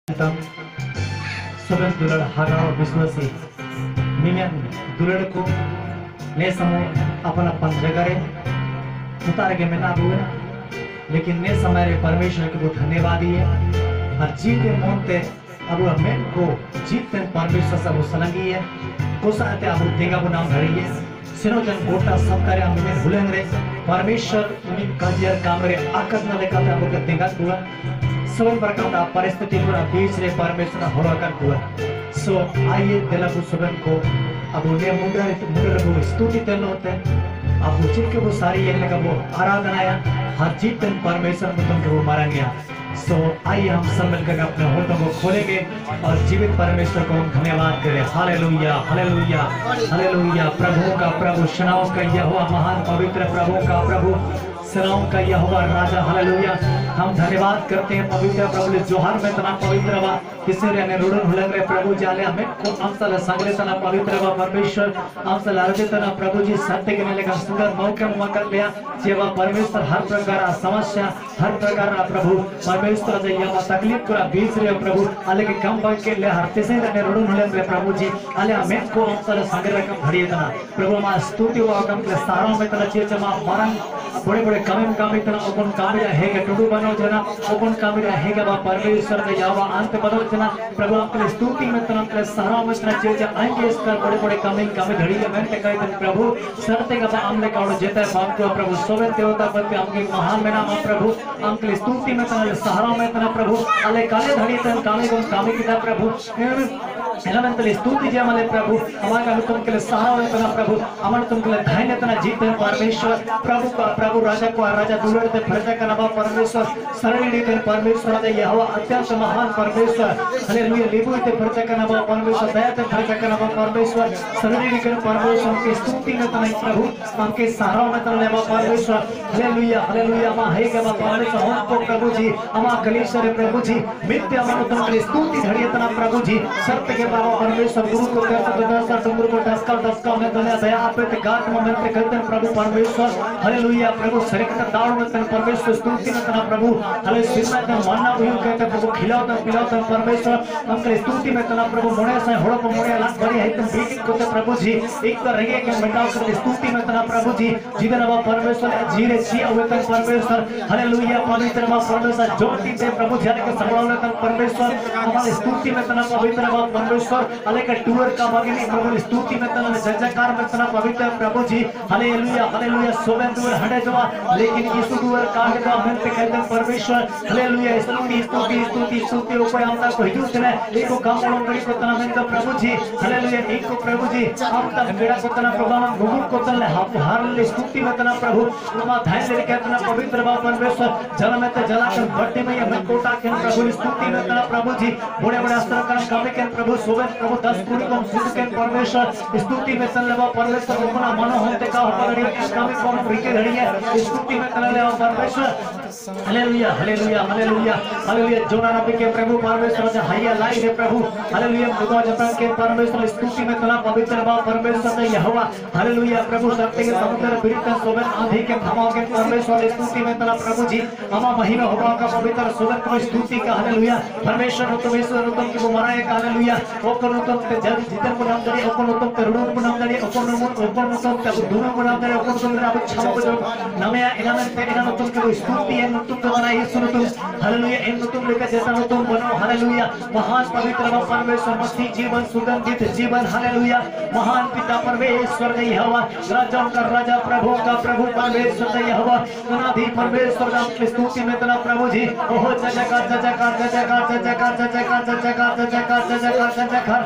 Sobat dulur hagao biswasi mimian dulur को ने समूह अपन अपन जगह रे उतार के मैं ना बोले लेकिन ने समय रे परमेश्वर को धन्यवाद दिए और जीते मोंते अब हमें को जीते परमेश्वर सब सलंगी है कोसा आते अब देगा वो नाम धरी है सिनो जन गोटा सब करे हम में भूलेंगे परमेश्वर उन्हीं काजियर काम रे आकत न देखा था अब देगा हुआ सब प्रकार परिस्थिति पूरा बीच रे परमेश्वर होरा कर हुआ सो आइए दिलबु सुबन को अब उन्हें मुंडर को स्तुति तेलो होते अब उचित के वो सारी ये लगा वो आराधना या हर जीत दिन परमेश्वर को तुम के वो मारेंगे सो आइए हम सब मिलकर अपने होठों को खोलेंगे और जीवित परमेश्वर को हम धन्यवाद करें हालेलुया हालेलुया हालेलुया प्रभु का प्रभु सेनाओं का यहोवा महान पवित्र प्रभु का प्रभु सेनाओं का यहोवा राजा हालेलुया हम धन्यवाद करते हैं पवित्र प्रभु जोहार में तना पवित्र वा किसी रे ने रुडन हुलंग रे प्रभु जाले हमें को हमसल संगले तना पवित्र वा परमेश्वर हमसल अर्जित तना प्रभु जी सत्य के ने लेकर सुंदर मौका मौका लिया जेवा परमेश्वर हर प्रकार समस्या हर प्रकार प्रभु परमेश्वर जे यमा तकलीफ पूरा बीच रे प्रभु आले के कम भाग के ले हरते से ने रुडन हुलंग रे प्रभु जी आले हमें को हमसल संगले रकम भरिए तना प्रभु मा स्तुति वा कम के सारों में तना चेचमा मरण बड़े बड़े काम तना ओपन कामिया है के टुडू बनो जना ओपन कामिया है के बा परमेश्वर के यावा अंत बनो जना प्रभु आपके स्तुति में तना के सारा में तना चेचा आएंगे इसका बड़े बड़े काम घड़ी के मैं ते कहते प्रभु सरते का हमने काउड जेता बाप को प्रभु सोवे देवता पर हमके महान में नाम प्रभु हमके स्तुति में तना सहारा में तना प्रभु अले काले घड़ी तन कामे को कामे की प्रभु एलमेंटल स्तुति जे मले प्रभु हमारा तुम के सहारा में तना प्रभु अमर तुम के धैर्य तना जीते परमेश्वर प्रभु का प्रभु राजा को राजा दुलड़ ते प्रजा का नाम परमेश्वर शरणि ते परमेश्वर दे यहोवा अत्यंत महान परमेश्वर हालेलुया लेबु ते प्रजा का नाम परमेश्वर दया ते प्रजा का नाम परमेश्वर शरणि के परमेश्वर के स्तुति में तना प्रभु हमके सहारा में तना ले परमेश्वर हालेलुया हालेलुया मा है के परमेश्वर हम को प्रभु जी हमा कलीसिया प्रभु जी मित्य हम तुम के स्तुति धड़िए तना प्रभु जी सत्य के बाबा परमेश्वर गुरु को कहता डुंगर को दस का में तने दया आपे ते गात में ते कहते प्रभु परमेश्वर हालेलुया प्रभु शरीर का दाव में तने परमेश्वर स्तुति में तना प्रभु हाले सिर में तने मानना हुई कहते प्रभु खिलाओ पिलाओ परमेश्वर हमके स्तुति में तना प्रभु मोड़े से होड़ को मोड़े लाख बड़ी है तुम बीच को प्रभु जी एक तो रंगे के मिटाओ कर स्तुति में तना प्रभु जी जिधर बाबा परमेश्वर जीरे छी हुए तन परमेश्वर हालेलुया पवित्र बाबा परमेश्वर ज्योति से प्रभु जाने के संभालने तन परमेश्वर हमारे स्तुति में तना पवित्र बाबा परमेश्वर हाले का टूर का भगनी प्रभु स्तुति में तना जयकार में तना पवित्र प्रभु जी हालेलुया हालेलुया सोबे दूर हटे जवा लेकिन यीशु दूर काट का मन पे कहते परमेश्वर हालेलुया स्तुति स्तुति स्तुति स्तुति ऊपर हमका कोई दूसरा नहीं एको काम करो करी को तना में प्रभु जी हालेलुया एको प्रभु जी हम तक बेड़ा को तना प्रभु हम गुरु को तना हार ले स्तुति में तना प्रभु हम धाय ले कहते तना पवित्र बाबा परमेश्वर जल में ते जला कर भट्टी में हम कोटा के प्रभु स्तुति में तना प्रभु जी बड़े बड़े अस्त्र का काम के प्रभु सोबे प्रभु 10 पूरी को सिद्ध के परमेश्वर स्तुति में तना ले परमेश्वर अपना मनो होते का पकड़ी काम को रिके धड़ी है स्तुति में तना ले परमेश्वर हालेलुया हालेलुया हालेलुया हालेलुया जोना नबी के प्रभु परमेश्वर से हैया लाई है प्रभु हालेलुया खुदा जपन के परमेश्वर स्तुति में तना पवित्र बाबा परमेश्वर से यहोवा हालेलुया प्रभु सत्य के समुद्र पीड़ित सोबे आंधी के थमाओ के परमेश्वर स्तुति में तना प्रभु जी हमा महिमा होगा का पवित्र सोबे को स्तुति का हालेलुया परमेश्वर तुम ईश्वर तुम की मराए का हालेलुया ओकर तुम के जल जितन को नाम दे ओकर तुम के रुडन को नाम दे ओकर तुम के दुनो को नाम दे ओकर तुम ना छाव को नमया इनाम ते इनाम तुम के स्तुति है तुम तो बना यीशु तुम हालेलुया इन तुम लेकर जैसा तुम बनो हालेलुया महान पवित्र बाबा परमेश्वर मसीह जीवन सुगंधित जीवन हालेलुया महान पिता परमेश्वर ने यहोवा राजाओं का राजा प्रभु का प्रभु परमेश्वर ने यहोवा अनादि परमेश्वर का स्तुति में तना प्रभु जी ओहो जयकार जयकार जयकार जयकार जयकार जयकार जयकार जयकार जयकार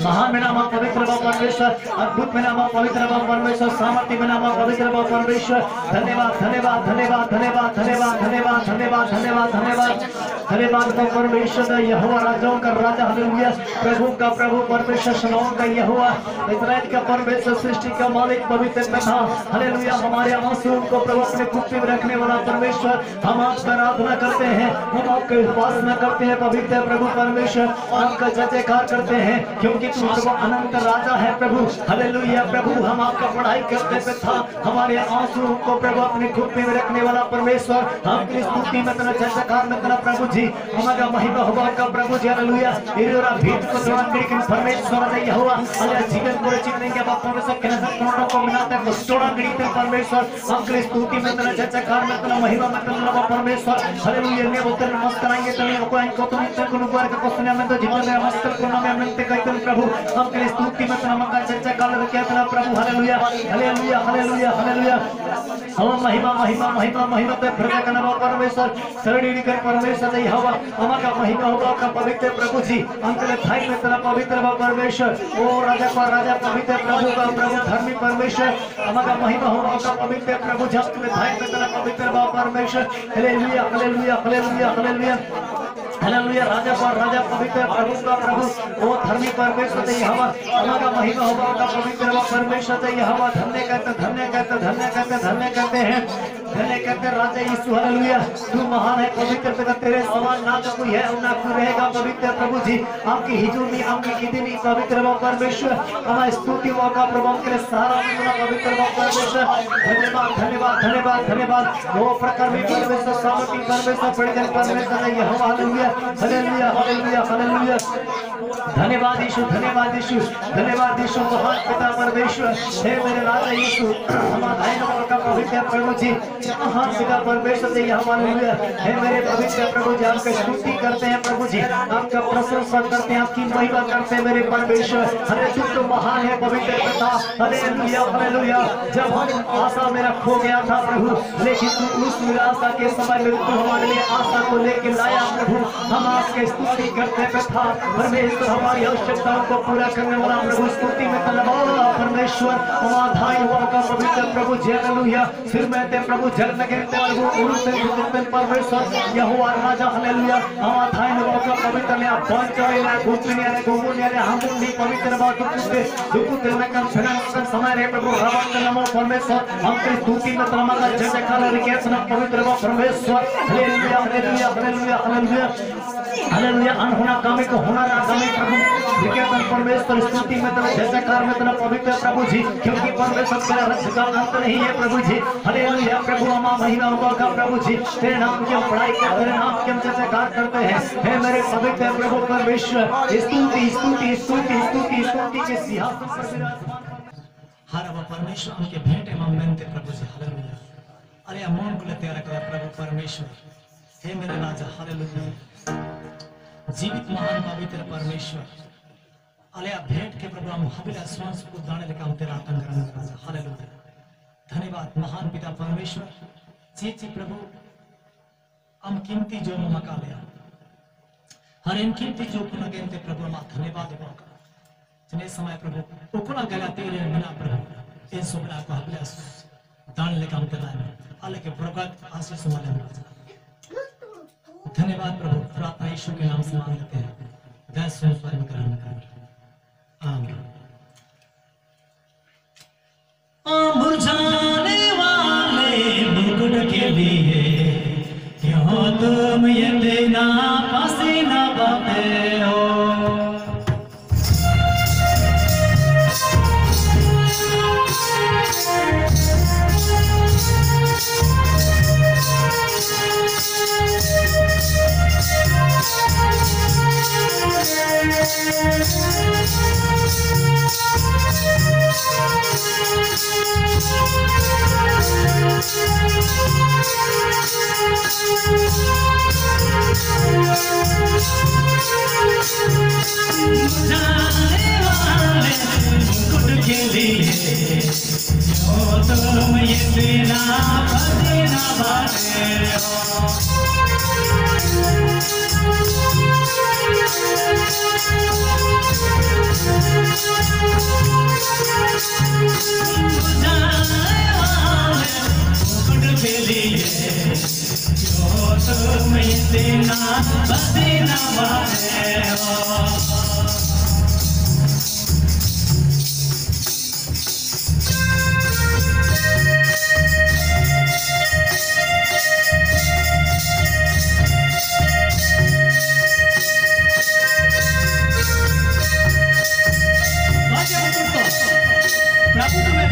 महान में नाम पवित्र बाबा परमेश्वर अद्भुत में नाम पवित्र बाबा परमेश्वर सामर्थ्य में नाम पवित्र बाबा परमेश्वर धन्यवाद धन्यवाद धन्यवाद धन्यवाद धन्यवाद धन्यवाद धन्यवाद धन्यवाद धन्यवाद धन्यवाद का परमेश्वर यहोवा राजाओं का राजा हालेलुया प्रभु का प्रभु परमेश्वर सेनाओं का यहोवा इस्राएल का परमेश्वर सृष्टि का मालिक पवित्र पिता हालेलुया हमारे आंसुओं को प्रभु अपने कुप्पी में रखने वाला परमेश्वर हम आपका आराधना करते हैं हम आपकी उपासना करते हैं पवित्र प्रभु परमेश्वर आपका जयकार करते हैं क्योंकि तू प्रभु अनंत राजा है प्रभु हालेलुया प्रभु हम आपका पढ़ाई करते पिता हमारे आंसुओं को प्रभु अपने कुप्पी में रखने वाला परमेश्वर परमेश्वर आपकी स्तुति में तना जयकार में तना प्रभु जी हमारा महिमा होगा का प्रभु जी हालेलुया इरोरा भीत को तोड़ा के परमेश्वर दे यहोवा अल्लाह जीवन को चितने के बाप परमेश्वर के नजर कोनों को मिलाता है तोड़ा के परमेश्वर आपकी स्तुति में तना जयकार में तना महिमा में तना परमेश्वर हालेलुया ने बोलते नमस्कार कराएंगे तने को इनको तुम इतने को नुपुर के क्वेश्चन में तो जीवन में नमस्कार करना में हमने कहते हैं प्रभु आपकी स्तुति में तना मका जयकार में क्या तना प्रभु हालेलुया हालेलुया हालेलुया हालेलुया हम महिमा महिमा महिमा महिमा ते प्रजा का नाम परमेश्वर शरणी कर परमेश्वर दे हवा हमारा महिमा होगा का पवित्र प्रभु जी अंकल भाई में तेरा पवित्र परमेश्वर ओ राजा का राजा पवित्र प्रभु का प्रभु धर्मी परमेश्वर हमारा महिमा होगा का पवित्र प्रभु जी अंकल भाई में तेरा पवित्र परमेश्वर हालेलुया हालेलुया हालेलुया हालेलुया हालेलुया राजा पर राजा पवित्र प्रभु का प्रभु ओ धर्मी परमेश्वर दे हवा हमारा महिमा होगा का पवित्र परमेश्वर दे हवा धन्य कहते धन्य कहते धन्य कहते धन्य कहते हैं धन्य कहते राजा यीशु हालेलुया तू महान है पवित्र पिता तेरे समान ना तो कोई है और ना कोई रहेगा पवित्र प्रभु जी आपकी हिजूरी आपकी कितनी पवित्र परमेश्वर हमारी स्तुति मौका प्रभु के सारा पवित्र परमेश्वर धन्यवाद धन्यवाद धन्यवाद धन्यवाद वो प्रकार में परमेश्वर सामर्थ्य परमेश्वर परिजन परमेश्वर दे हवा हालेलुया हालेलुया हालेलुया हालेलुया धन्यवाद यीशु धन्यवाद यीशु धन्यवाद यीशु महान पिता परमेश्वर हे मेरे राजा यीशु हमारा भाई लोगों का पवित्र प्रभु जी महान पिता परमेश्वर दे हालेलुया हे मेरे पवित्र प्रभु जी आपका स्तुति करते हैं प्रभु जी आपका प्रशंसा करते हैं आपकी महिमा करते हैं मेरे परमेश्वर अरे तू तो महान है पवित्र पिता हालेलुया हालेलुया जब हम आशा मेरा खो गया था प्रभु लेकिन तू उस निराशा के समय में तू हमारे लिए आशा को लेके लाया प्रभु हम आपके स्तुति करते पिता परमेश्वर हमारी आवश्यकताओं को पूरा करने वाला प्रभु स्तुति में तलवार परमेश्वर हमारा भाई हुआ का पवित्र प्रभु जी हालेलुया सिर में ते प्रभु जल में गिरते प्रभु उड़ते फिरते परमेश्वर यहोवा राजा हालेलुया हमारा भाई हुआ का पवित्र ने पंचोय ने गुप्तनी ने गुमुनी ने हम भी पवित्र बात कुत्ते दुकुते में कम फिरन समय रे प्रभु रवान के नाम परमेश्वर हम की स्तुति में तलमा का जय जयकार रिकेश ना पवित्र बात परमेश्वर हालेलुया हालेलुया हालेलुया हालेलुया हालेलुया अनहोना कामी को होना ना कामी प्रभु विज्ञापन परमेश्वर स्तुति में तेरा जय जयकार में तेरा पवित्र प्रभु जी क्योंकि परमेश्वर तेरा रक्षा का अंत नहीं है प्रभु जी हालेलुया प्रभु हमारा महिमा होगा का प्रभु जी तेरे नाम की हम पढ़ाई करते तेरे नाम की हम जय जयकार करते हैं हे मेरे पवित्र प्रभु परमेश्वर स्तुति स्तुति स्तुति स्तुति स्तुति के सिंहासन पर विराजमान हर अब परमेश्वर उनके भेंट एवं मेंते प्रभु जी हालेलुया अरे अमोन को लेते रखा प्रभु परमेश्वर हे मेरे राजा हालेलुया जीवित महान पवित्र परमेश्वर अलिया भेंट के प्रभु हम हबिला स्वांस को दाने लेकर हम तेरा आतंकरण राजा हालेलुया धन्यवाद महान पिता परमेश्वर चीची प्रभु हम कीमती जो मका लिया हर इन कीमती जो पुनः गेंते प्रभु हम धन्यवाद मौका जिन्हें समय प्रभु उकुना गला तेरे बिना प्रभु इन सुबला को हबिला दाने लेकर हम तेरा आले के प्रगत आशीष वाले राजा धन्यवाद प्रभु प्रार्थना यीशु के नाम से मांग लेते हैं जय स्वयं ग्रहण कर आमीन मुरझाने वाले मुकुट के लिए क्यों तुम ये देना पसीना बहाते हो के लिए जो तुम ये देना पसीना बहाते हो के लिए जो तुम ये देना पसीना बहाते हो प्रभु तुम्हें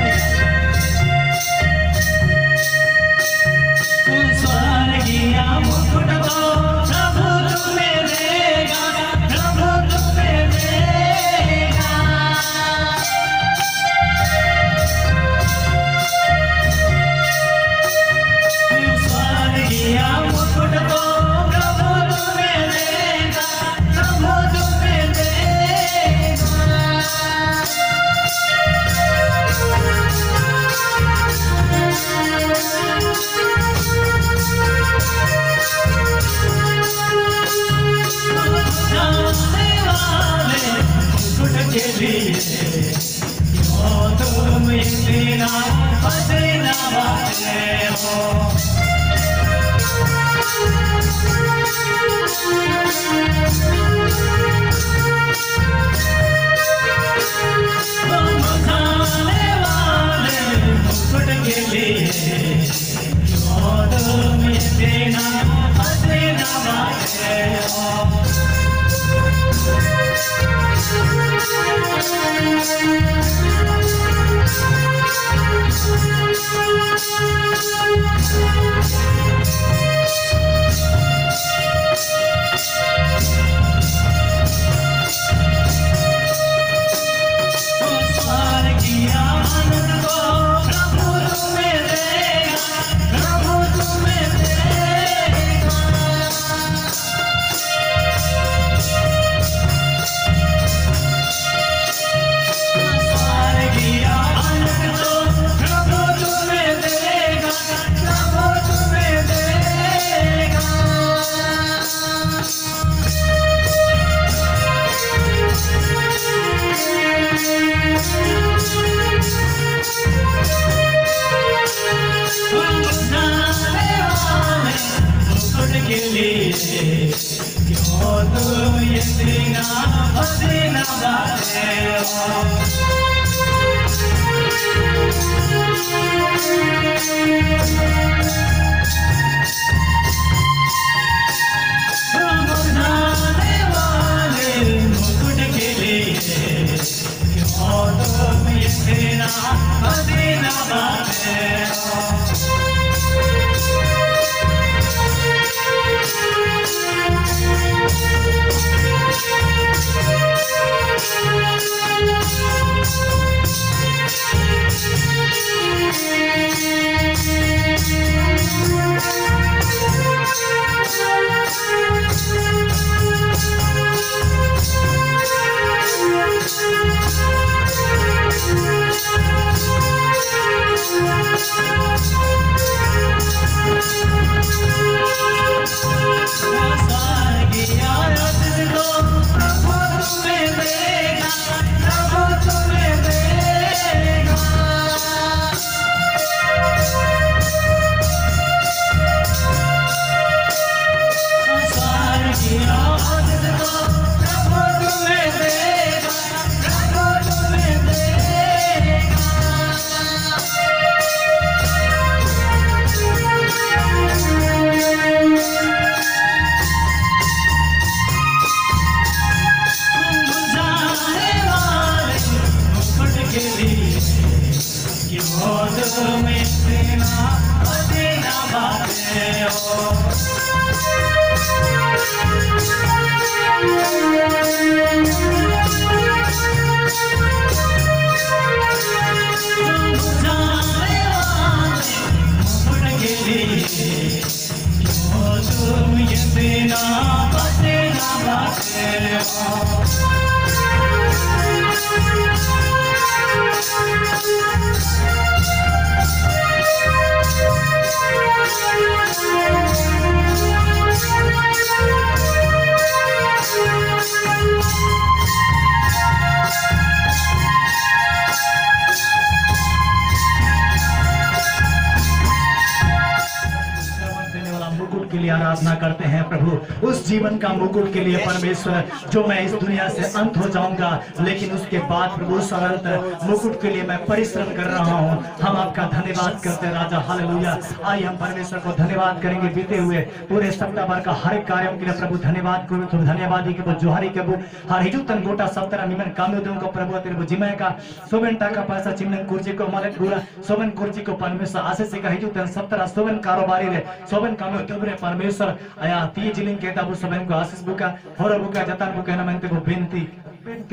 आराधना करते हैं प्रभु, उस जीवन का मुकुट के लिए परमेश्वर, जो मैं इस दुनिया से अंत हो जाऊंगा लेकिन उसके बाद प्रभु अनंत मुकुट के लिए मैं परिश्रम कर रहा हूं। हम आपका धन्यवाद करते हैं राजा, हालेलुया। आइए हम परमेश्वर को धन्यवाद करेंगे बीते हुए पूरे सप्ताह भर का हर एक कार्यों के लिए प्रभु धन्यवाद करो। तुम धन्यवादी के जोहारी के बु हर हिजुतन गोटा सप्ताह निमन कामोदों को प्रभु तेरे जिम्मे का सोबन टाका पैसा चिमन कुर्सी को मलक गुरा सोबन कुर्सी को परमेश्वर आशीष का हिजुतन सप्ताह सोबन कारोबारी रे सोबन कामोदों रे परमेश्वर आया ती जिलिंग के ताबु सोबन को आशीष बुका होर बुका जतान बुका न मनते को बेनती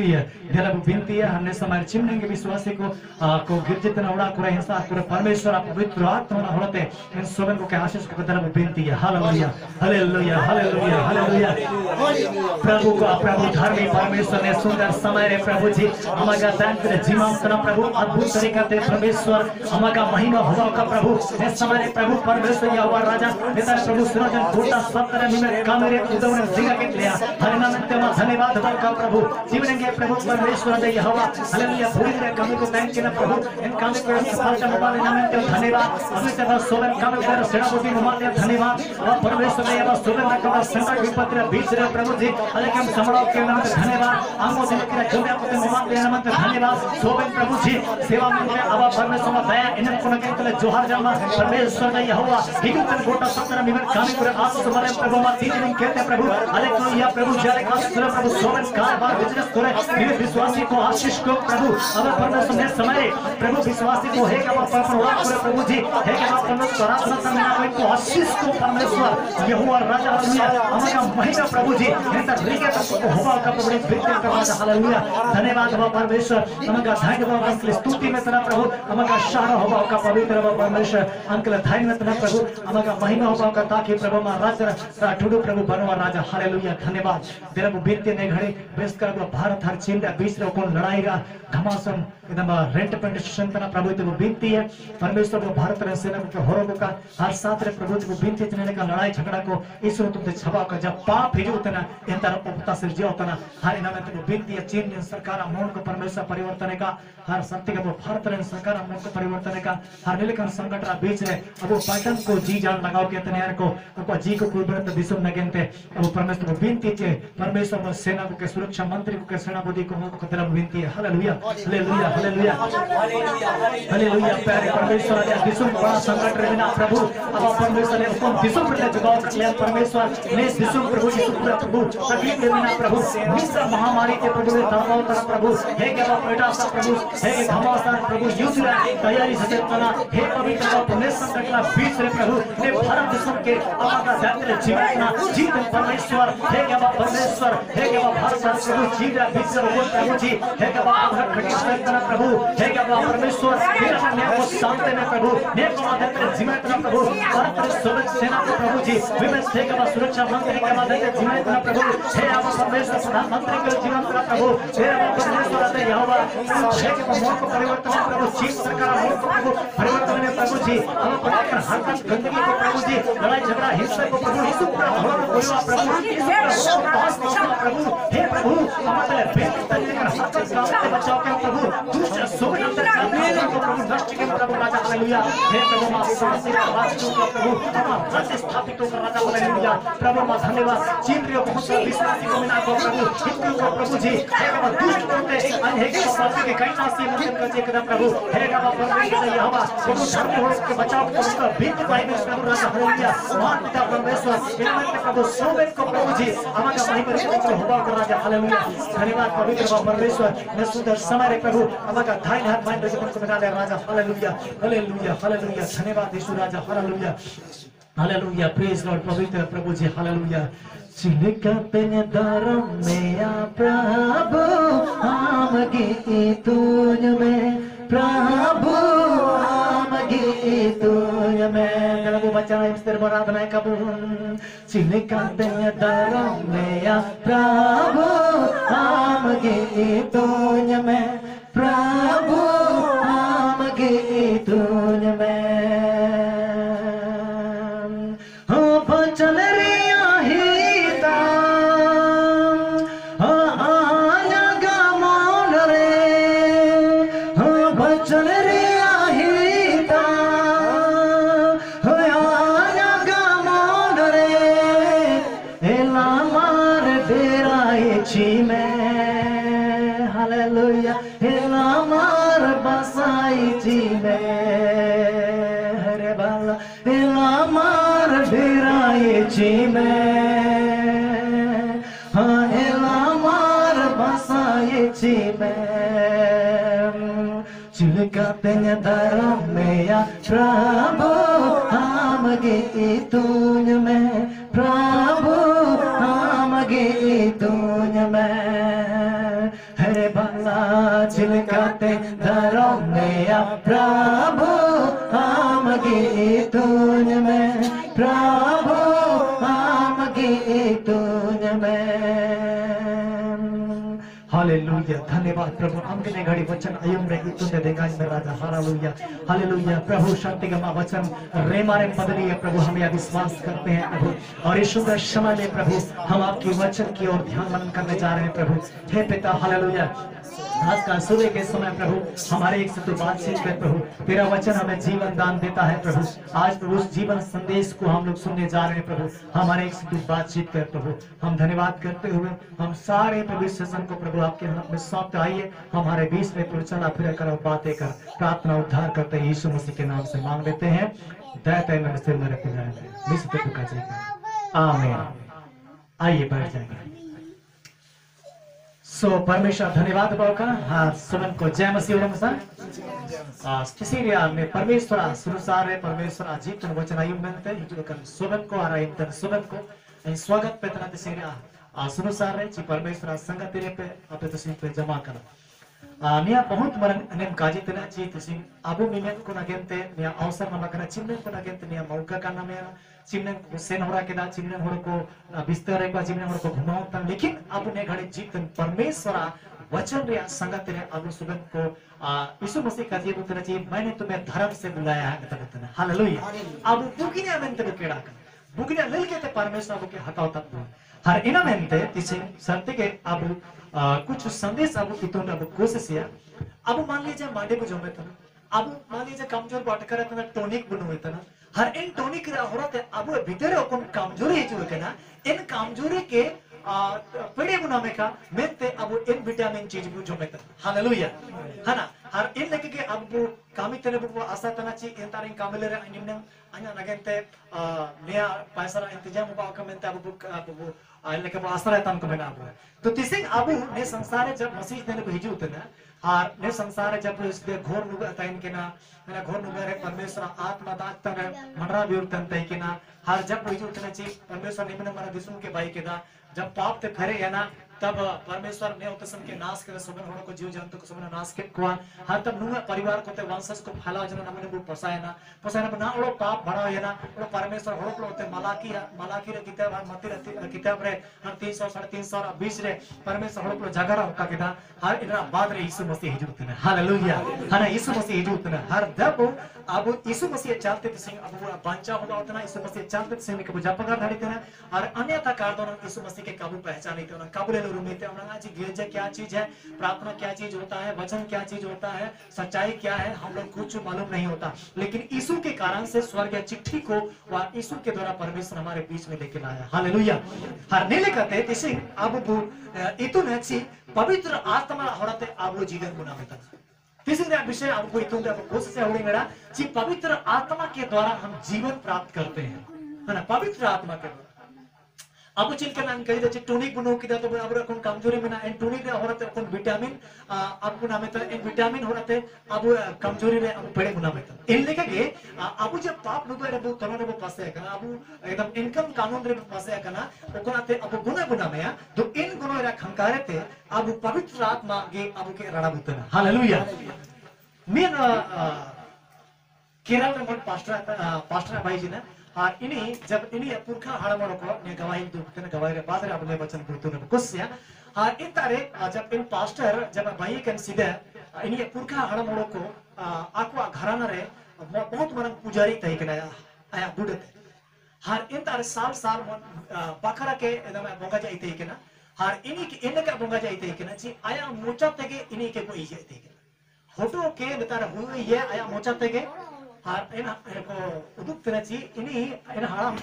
है देला बेनती है। हमने समार चिमने के विश्वासी को गिरजित नवड़ा कुरा हिंसा कुरा परमेश्वर आप पवित्र आत्मा होते इन सोबन को के आशीष को देला बेनती है। हालेलुया हालेलुया हालेलुया हालेलुया। प्रभु को प्रभु धर्मी परमेश्वर ने सुंदर समय रे प्रभु जी हमारा दान जीवन करना प्रभु अद्भुत तरीका से परमेश्वर हमारा महिमा होगा का प्रभु इस समय प्रभु परमेश्वर यहोवा राजा नेता प्रभु सुरजन गोटा सब तरह में काम रे उदवन जिगा के लिया हर नाम ते धन्यवाद का प्रभु जीवन के प्रभु परमेश्वर यहोवा हालेलुया पूरी तरह कमी को थैंक यू प्रभु इन कामों को सफलता मोबाइल नाम में धन्यवाद अभी तक सोलह कामों को सेनापति मोबाइल धन्यवाद और परमेश्वर ये सोलह का संकट विपत्ति बीच रे प्रभु जी अलग हम समड़ो के नाम में धन्यवाद आंगो दिन के जोड़े को मोबाइल नाम में धन्यवाद सोबन प्रभु जी सेवा में अब परमेश्वर दया इन को के तले जोहार जमा परमेश्वर यहोवा हिगुतन गोटा सत्र मिवर कामी को आस तुम्हारे प्रभु मा तीन दिन कहते प्रभु अलग तो या प्रभु जारे का प्रभु सोबन कारबार बिजनेस करे मेरे विश्वासी को आशीष को प्रभु अब परमेश्वर ने समय प्रभु विश्वासी को है का परमेश्वर पूरे प्रभु जी है का परमेश्वर आत्मा तमना को आशीष को परमेश्वर यहोवा राजा हालेलुया हमारा महिमा प्रभु जी इन तरीके को होवा का प्रभु बिरते करना हालेलुया धन्यवाद हो परमेश्वर हमारा धन्यवाद अंकल स्तुति में तेरा प्रभु हमारा शान होवा का पवित्र हो परमेश्वर अंकल धन्यवाद तेरा प्रभु हमारा महिमा होवा का ताकि प्रभु मा राजा राठौड़ प्रभु बनवा राजा हालेलुया धन्यवाद तेरा बिरते ने घड़ी बेस कर भारत हर चीन रा बीच रे कौन लड़ाई रा घमासन एकदम रेंट पेंट तना प्रभु तो बिनती है परमेश्वर को भारत रे सेना को होरो का हर साथ रे प्रभु को बिनती चने का लड़ाई झगड़ा को ईश्वर तुम छबा का जब पाप हिजो तना इंतर उपता से जियो तना हर नाम में बिनती है चीन सरकार मोन को परमेश्वर परिवर्तन का हर सत्य का भारत रे सरकार मोन को परिवर्तन का हर नीलकंठ संकट रा बीच रे अब पैटर्न को जी जान लगाओ के तने यार को अब जी को कोई बरत दिसम नगेंते अब परमेश्वर को बिनती है परमेश्वर को सेना को के सुरक्षा मंत्री को के सेनापति को तरफ बिनती है हालेलुया हालेलुया हालेलुया हालेलुया प्यारे परमेश्वर ने दिसम बड़ा संकट रे बिना प्रभु अब परमेश्वर ने उसको दिसम पर जगाओ कर लिया परमेश्वर ने दिसम प्रभु जी प्रभु तकलीफ दे बिना प्रभु मिस्र महामारी के प्रभु ने धर्माव तरफ प्रभु हे के बेटा सा प्रभु हे के घमासान प्रभु युद्ध तैयारी से तना हे पवित्र पुण्य संकट ना बीच रे प्रभु ने भारत देश के आका जाते जीवन जीत परमेश्वर हे के परमेश्वर हे के भारत प्रभु जीत बीच रे प्रभु जी हे के खटिस्तर तना प्रभु हे के परमेश्वर फिर ने को शांति में प्रभु ने को आदर जीवन तना प्रभु भारत सुरक्षा सेना के प्रभु जी विमेश हे के सुरक्षा मंत्री के माध्यम से जीवन तना प्रभु हे आप परमेश्वर प्रधानमंत्री के जीवन तना प्रभु हे आप परमेश्वर आते यहोवा हे के मोन को परिवर्तन प्रभु चीन सरकार मोन को प्रभु परिवर्तन में प्रभु जी हम पर हर गंदगी को प्रभु जी लड़ाई झगड़ा हिंसा को प्रभु यीशु प्रभु बोलवा प्रभु प्रभु हे प्रभु हमारे बेटे तक हर काम से बचाओ के प्रभु दुष्ट सोगन को प्रभु नष्ट के प्रभु राजा हालेलुया हे प्रभु मां शांति का राष्ट्र को प्रभु हमारा राज्य स्थापित कर राजा हालेलुया प्रभु मां धन्यवाद चीन रे बहुत विश्वासी को मिला को प्रभु हिंदू को प्रभु जी हे का दुष्ट होते हे के पापी के कई नासी मतलब कर जे कदा प्रभु हे का परमेश्वर यहोवा प्रभु धर्म हो के बचाओ को उसका बीत पाए में प्रभु राजा हालेलुया महान पिता परमेश्वर इनमें प्रभु सोबेन को प्रभु जी हमारा महिमा को होवा कर राजा हालेलुया धन्यवाद पवित्र परमेश्वर ने सुंदर समय रे प्रभु हमारा धाई हाथ माइन रे को मिला ले राजा हालेलुया हालेलुया हालेलुया धन्यवाद यीशु राजा हालेलुया हालेलुया प्रेज लॉर्ड पवित्र प्रभु जी हालेलुया चिलिका पेनेदारों में आ प्रभु हम गी तुझ में प्रभु हम गी तुझ में गलबो बच्चा इस्तर बराधना कबूल चिलिका पेनेदारों में आ प्रभु हम गी तुझ में प्रभु हम गी तुझ में हो बचल रे जी में हाँ एलामार बसाए जी में चिलका पेनेदारों में या प्रभु हम गे तुझ में प्रभु हम गे तुझ में हरे भला चिलका पेनेदारों में या प्रभु हम गे तुझ में प्रभु तुझ में हालेलुया धन्यवाद प्रभु हमने घड़ी वचन अयुम रे इतुंदे देगाज में राजा हालेलुया हालेलुया प्रभु शांति का वचन रे मारे बदली है प्रभु हम यह विश्वास करते हैं प्रभु और यीशु का क्षमा ले प्रभु हम आपके वचन की ओर ध्यान मनन करने जा रहे हैं प्रभु हे पिता हालेलुया आज का सुबह के समय प्रभु हमारे एक से तो बातचीत कर प्रभु तेरा वचन हमें जीवन दान देता है प्रभु आज प्रभु उस जीवन संदेश को हम लोग सुनने जा रहे हैं प्रभु हमारे एक से तो बातचीत कर प्रभु हम धन्यवाद करते हुए हम सारे प्रभु इस सेशन को प्रभु आपके हाथ में सौंपते आइए हमारे बीच में प्रभु चला फिर कर बातें कर प्रार्थना उद्धार करते हैं यीशु मसीह के नाम से मांग लेते हैं दया मेरे सिर में रखे जाएंगे आमीन आइए बैठ जाएंगे सो परमेश्वर धन्यवाद बाबा हाँ सुमन को जय मसीह स्थिसिरिया में परमेश्वर सुरसारे परमेश्वर जीवन वचन आयुम मेंते हिजुकन सुमन को आरायम सुमन को स्वागत पे तना तिसिरिया सुरसारे ची परमेश्वर संगत तेरे पे अपने तसिन पे जमा कर निया बहुत मरन नेम काजी तना ची तसिन अबु मिमेन को नगेंते निया अवसर न लगना चिन्ने को नगेंते निया मौका करना में चिन्ने को सेन हो रहा के दा चिन्ने हो को बिस्तर एक चिन्ने हो को घुमाओ तन लेकिन अब ने घड़े जीतन परमेश्वर वचन रे संगत रे अब सुबह को यीशु मसीह का जीवन तेरा जी मैंने तुम्हें धर्म से बुलाया है तब हालेलुया अब बुकिने में तब केड़ा कर बुकिने लेल के ते परमेश्वर अब के हटाओ तब हर इना में ते तिसे सर्ते के अब कुछ संदेश अब इतों अब कोशिश या अब मान लीजिए मांडे को जो में तना अब मान लीजिए कमजोर बाट करे तना टॉनिक बनोए तना हर इन टॉनिक रे होरते अब भीतर ओकन कमजोरी जो है ना इन कमजोरी के पड़े गुना में का मेंते अब इन विटामिन चीज बुझो में हालेलुया है ना हर इन लगे के अब कामी तने बुको आशा तना ची इन तारिन कामिले रे अन्यने अन्य नगेंते नया पैसा इंतजाम बा का मेंते अब बुक अब इन लगे आशा रहता उनको में अब तो तिसिंग अब ने संसार जब मसीह ने को हिजू तना हार ने संसार जब इस घोर नुगा ताइन के ना घोर नुगा रे परमेश्वर आत्मा दात तने मनरा बिउतन तई के ना हर जब हिजू तना ची परमेश्वर निमन मन दिसुन के भाई के दा जब पाप ते फरे है ना तब परमेश्वर ने उतसम के नाश करे सुबह होने को जीव जंतु को सुबह नाश के कुआ हर तब नुआ परिवार को ते वंशज को फैला जना नमने वो पसाए ना ना ओलो पाप बड़ा है ना ओलो परमेश्वर होड़ को ते मलाकी रे किताब मती रे किताब रे हर 300 350 20 रे परमेश्वर होड़ को जगरा का किदा हर इरा बाद रे यीशु मसीह हिजुत ने हालेलुया हना यीशु मसीह हिजुत ने हर जब अब यीशु मसीह चलते सिंह अब वो बांचा होगा उतना यीशु मसीह चलते सिंह के बुझा पकड़ धड़ते ना और अन्यथा कार दोनों यीशु मसीह के काबू पहचाने थे ना काबू ले रूमीते उन्होंने आज गिरजा क्या चीज है प्रार्थना क्या चीज होता है वचन क्या चीज होता है सच्चाई क्या है हम लोग कुछ मालूम नहीं होता लेकिन यीशु के कारण से स्वर्ग या चिट्ठी को वह यीशु के द्वारा परमेश्वर हमारे बीच में लेके लाया हालेलुया हर नीले कहते तिसिंग अब वो इतु नची पवित्र आत्मा होरते अब वो जीवन गुना में था तीसरा विषय आपको इतने आप कोशिश से होने मेरा जी पवित्र आत्मा के द्वारा हम जीवन प्राप्त करते हैं है ना पवित्र आत्मा के द्वारा अब चिल के नाम कही दे टॉनिक बनो किदा तो अब रखन कमजोरी में ना एन टॉनिक रे होरते कोन विटामिन आपको नाम है तो एन विटामिन होरते अब कमजोरी रे अब पड़े गुना में इन लेके के अब जब पाप नुबे रे वो तनो रे वो पासे है ना अब एकदम इनकम कानून रे पासे है ना ओकनाते अब गुना में तो इन गुनो रे खंकारे थे अब पवित्र आत्मा के अब के रड़ा बुतना हालेलुया मेन केरल में मन पास्टर भाई जी ने और इन्हीं जब इन्हीं पुरखा हाड़मों को ने गवाही दुखते ने गवाही रे बाद रे अपने वचन पुरतु ने कुस्या और इन तारे जब इन पास्टर जब भाई कन सीधे इन्हीं पुरखा हाड़मों को आको घराना रे बहुत मरन पुजारी तय के आया बुढ़े हर इन तारे साल बकरा के एकदम बोंगा जाइते के ना हर इन्हीं के इन्हें का बोंगा जाइते के ना जी आया मोचा तके इन्हीं के कोई जाइते के फोटो के नतार हुए ये आया मोचा तके हार इन को उदुक तेरा ची इन्हीं इन हाram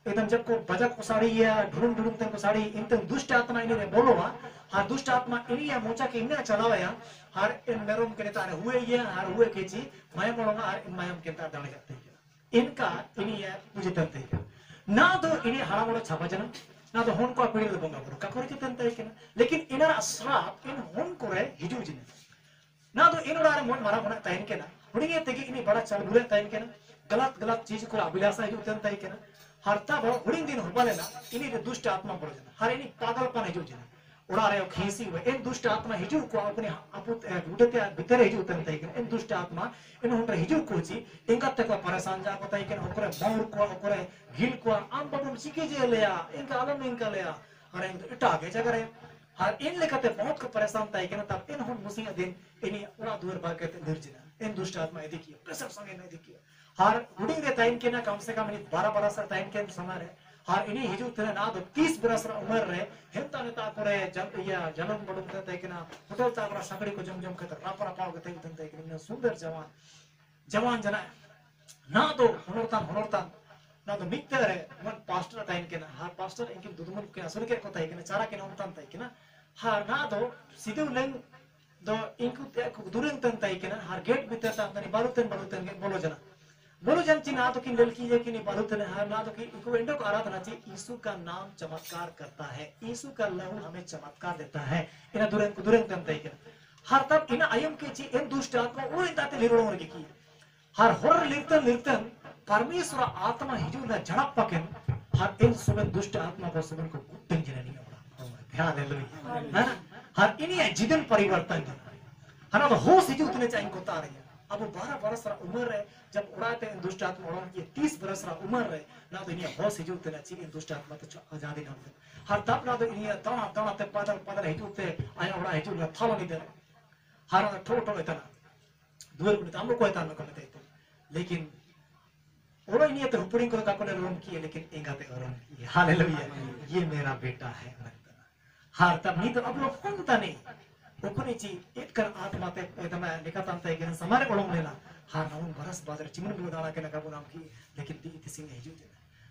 एकदम जब को बजक को साड़ी या ढूंढ तन को साड़ी इन तन दुष्ट आत्मा इन्हीं ने बोलो हार दुष्ट आत्मा इन्हीं या मोचा के इन्हें चलावा या हार इन नरम के नेता हुए ये हार हुए के ची मायम बोलोगा हार इन मायम के नेता दाने जाते हैं इनका इन्हीं या पूजे तंते हैं ना तो इन्हीं हारा बोलो छापा जना ना तो होन को पीड़ित बोंगा बोलो काकोरी के तंते हैं लेकिन इन्हर असराप इन होन को रे हिजू जिने ना तो इन उड़ारे मोन मारा मोना ताइन के ना हुड़िये तेगी इन्हीं बड़ा चल बुले ताइन के ना गलत चीज को अभिलाषा हिजू तन ताइन के ना हरता बड़ो हुड़िन दिन होबा लेना इन्हीं रे दुष्ट आत्मा पड़ जाना हर इन्हीं पागलपन हिजू जिने उड़ा रहे हो खींसी हुए इन दुष्ट आत्मा हिजू को अपने अपुत गुडते भीतर हिजू तन ताइन के इन दुष्ट आत्मा इन हुंडर हिजू को जी इनका तक परेशान जा को ताइन के ओकरे मौर को ओकरे गिल को आम बबुम सीके जे लेया इनका आलम इनका लेया अरे इटा आगे जगह हर इन लेकते बहुत को परेशान ताई के ना तब इन हम मुसिंग दिन इनी उड़ा दूर भाग के निर्जना इन दुष्ट आत्मा यदि किया प्रेशर संगे नहीं देखिए हर गुडिंग रे टाइम के ना कम से कम 12 सर टाइम के समय रे हर इनी हिजू थे ना तो 30 बरस उम्र रे हेंता नेता करे जन्म बडुम ते के ना होटल ताकरा सकड़ी को जम के रापरा पाव के ते के सुंदर जवान जना ना तो होनरतान ना तो मिक्ते रे मन पास्टर टाइम के ना हर पास्टर इनके दुदमुन के असुर के कोता के ना चारा के ना उनतान ताई के ना हर ना तो सीधे लें दो इनको दुरंग तन ताई के ना हर गेट भीतर ता अपनी बारुतन के बोलो जन ची ना तो कि लड़की है कि नहीं बारुतन है ना तो कि इनको इंडो को आराधना चाहिए यीशु का नाम चमत्कार करता है यीशु का लहू हमें चमत्कार देता है इना दुरंग तन ताई के हर तब इना अयम के ची इन दुष्ट आत्मा वो इंताते लिरों वर्ग की हर होर लिरतन परमेश्वर आत्मा हिजू ना झड़प पकन हर इन सुबह दुष्ट आत्मा को सुबह को गुट्टन जने नहीं होगा ध्यान ले लो है ना हर इन्हीं जीवन परिवर्तन है ना तो होश हिजू उतने चाहिए को तार है अब 12 बरस उम्र है जब उड़ाते हैं दुष्ट आत्मा उड़ा ये 30 बरस उम्र है ना तो इन्हीं होश हिजू उतने चाहिए दुष्ट आत्मा तो आजादी ना हर तब ना तो इन्हीं तना ते पादल हिजू ते आया उड़ा हिजू ना थालो नहीं दे हर ठो इतना दूर को ताम को इतना को देते लेकिन ओरो इन्हीं तो हुपड़ी को काको ने रोम किए लेकिन इंगाते रोम किए हालेलुया ये मेरा बेटा है हर तब नहीं तो अब लोग फोनता नहीं ओकुनी ची एक कर आत्मा ते एकदम निकातान ते के समारे ओळम लेला हर नवन बरस बादर चिमन बुदाना के नका बुनाम की लेकिन ती तिसिंग है जुते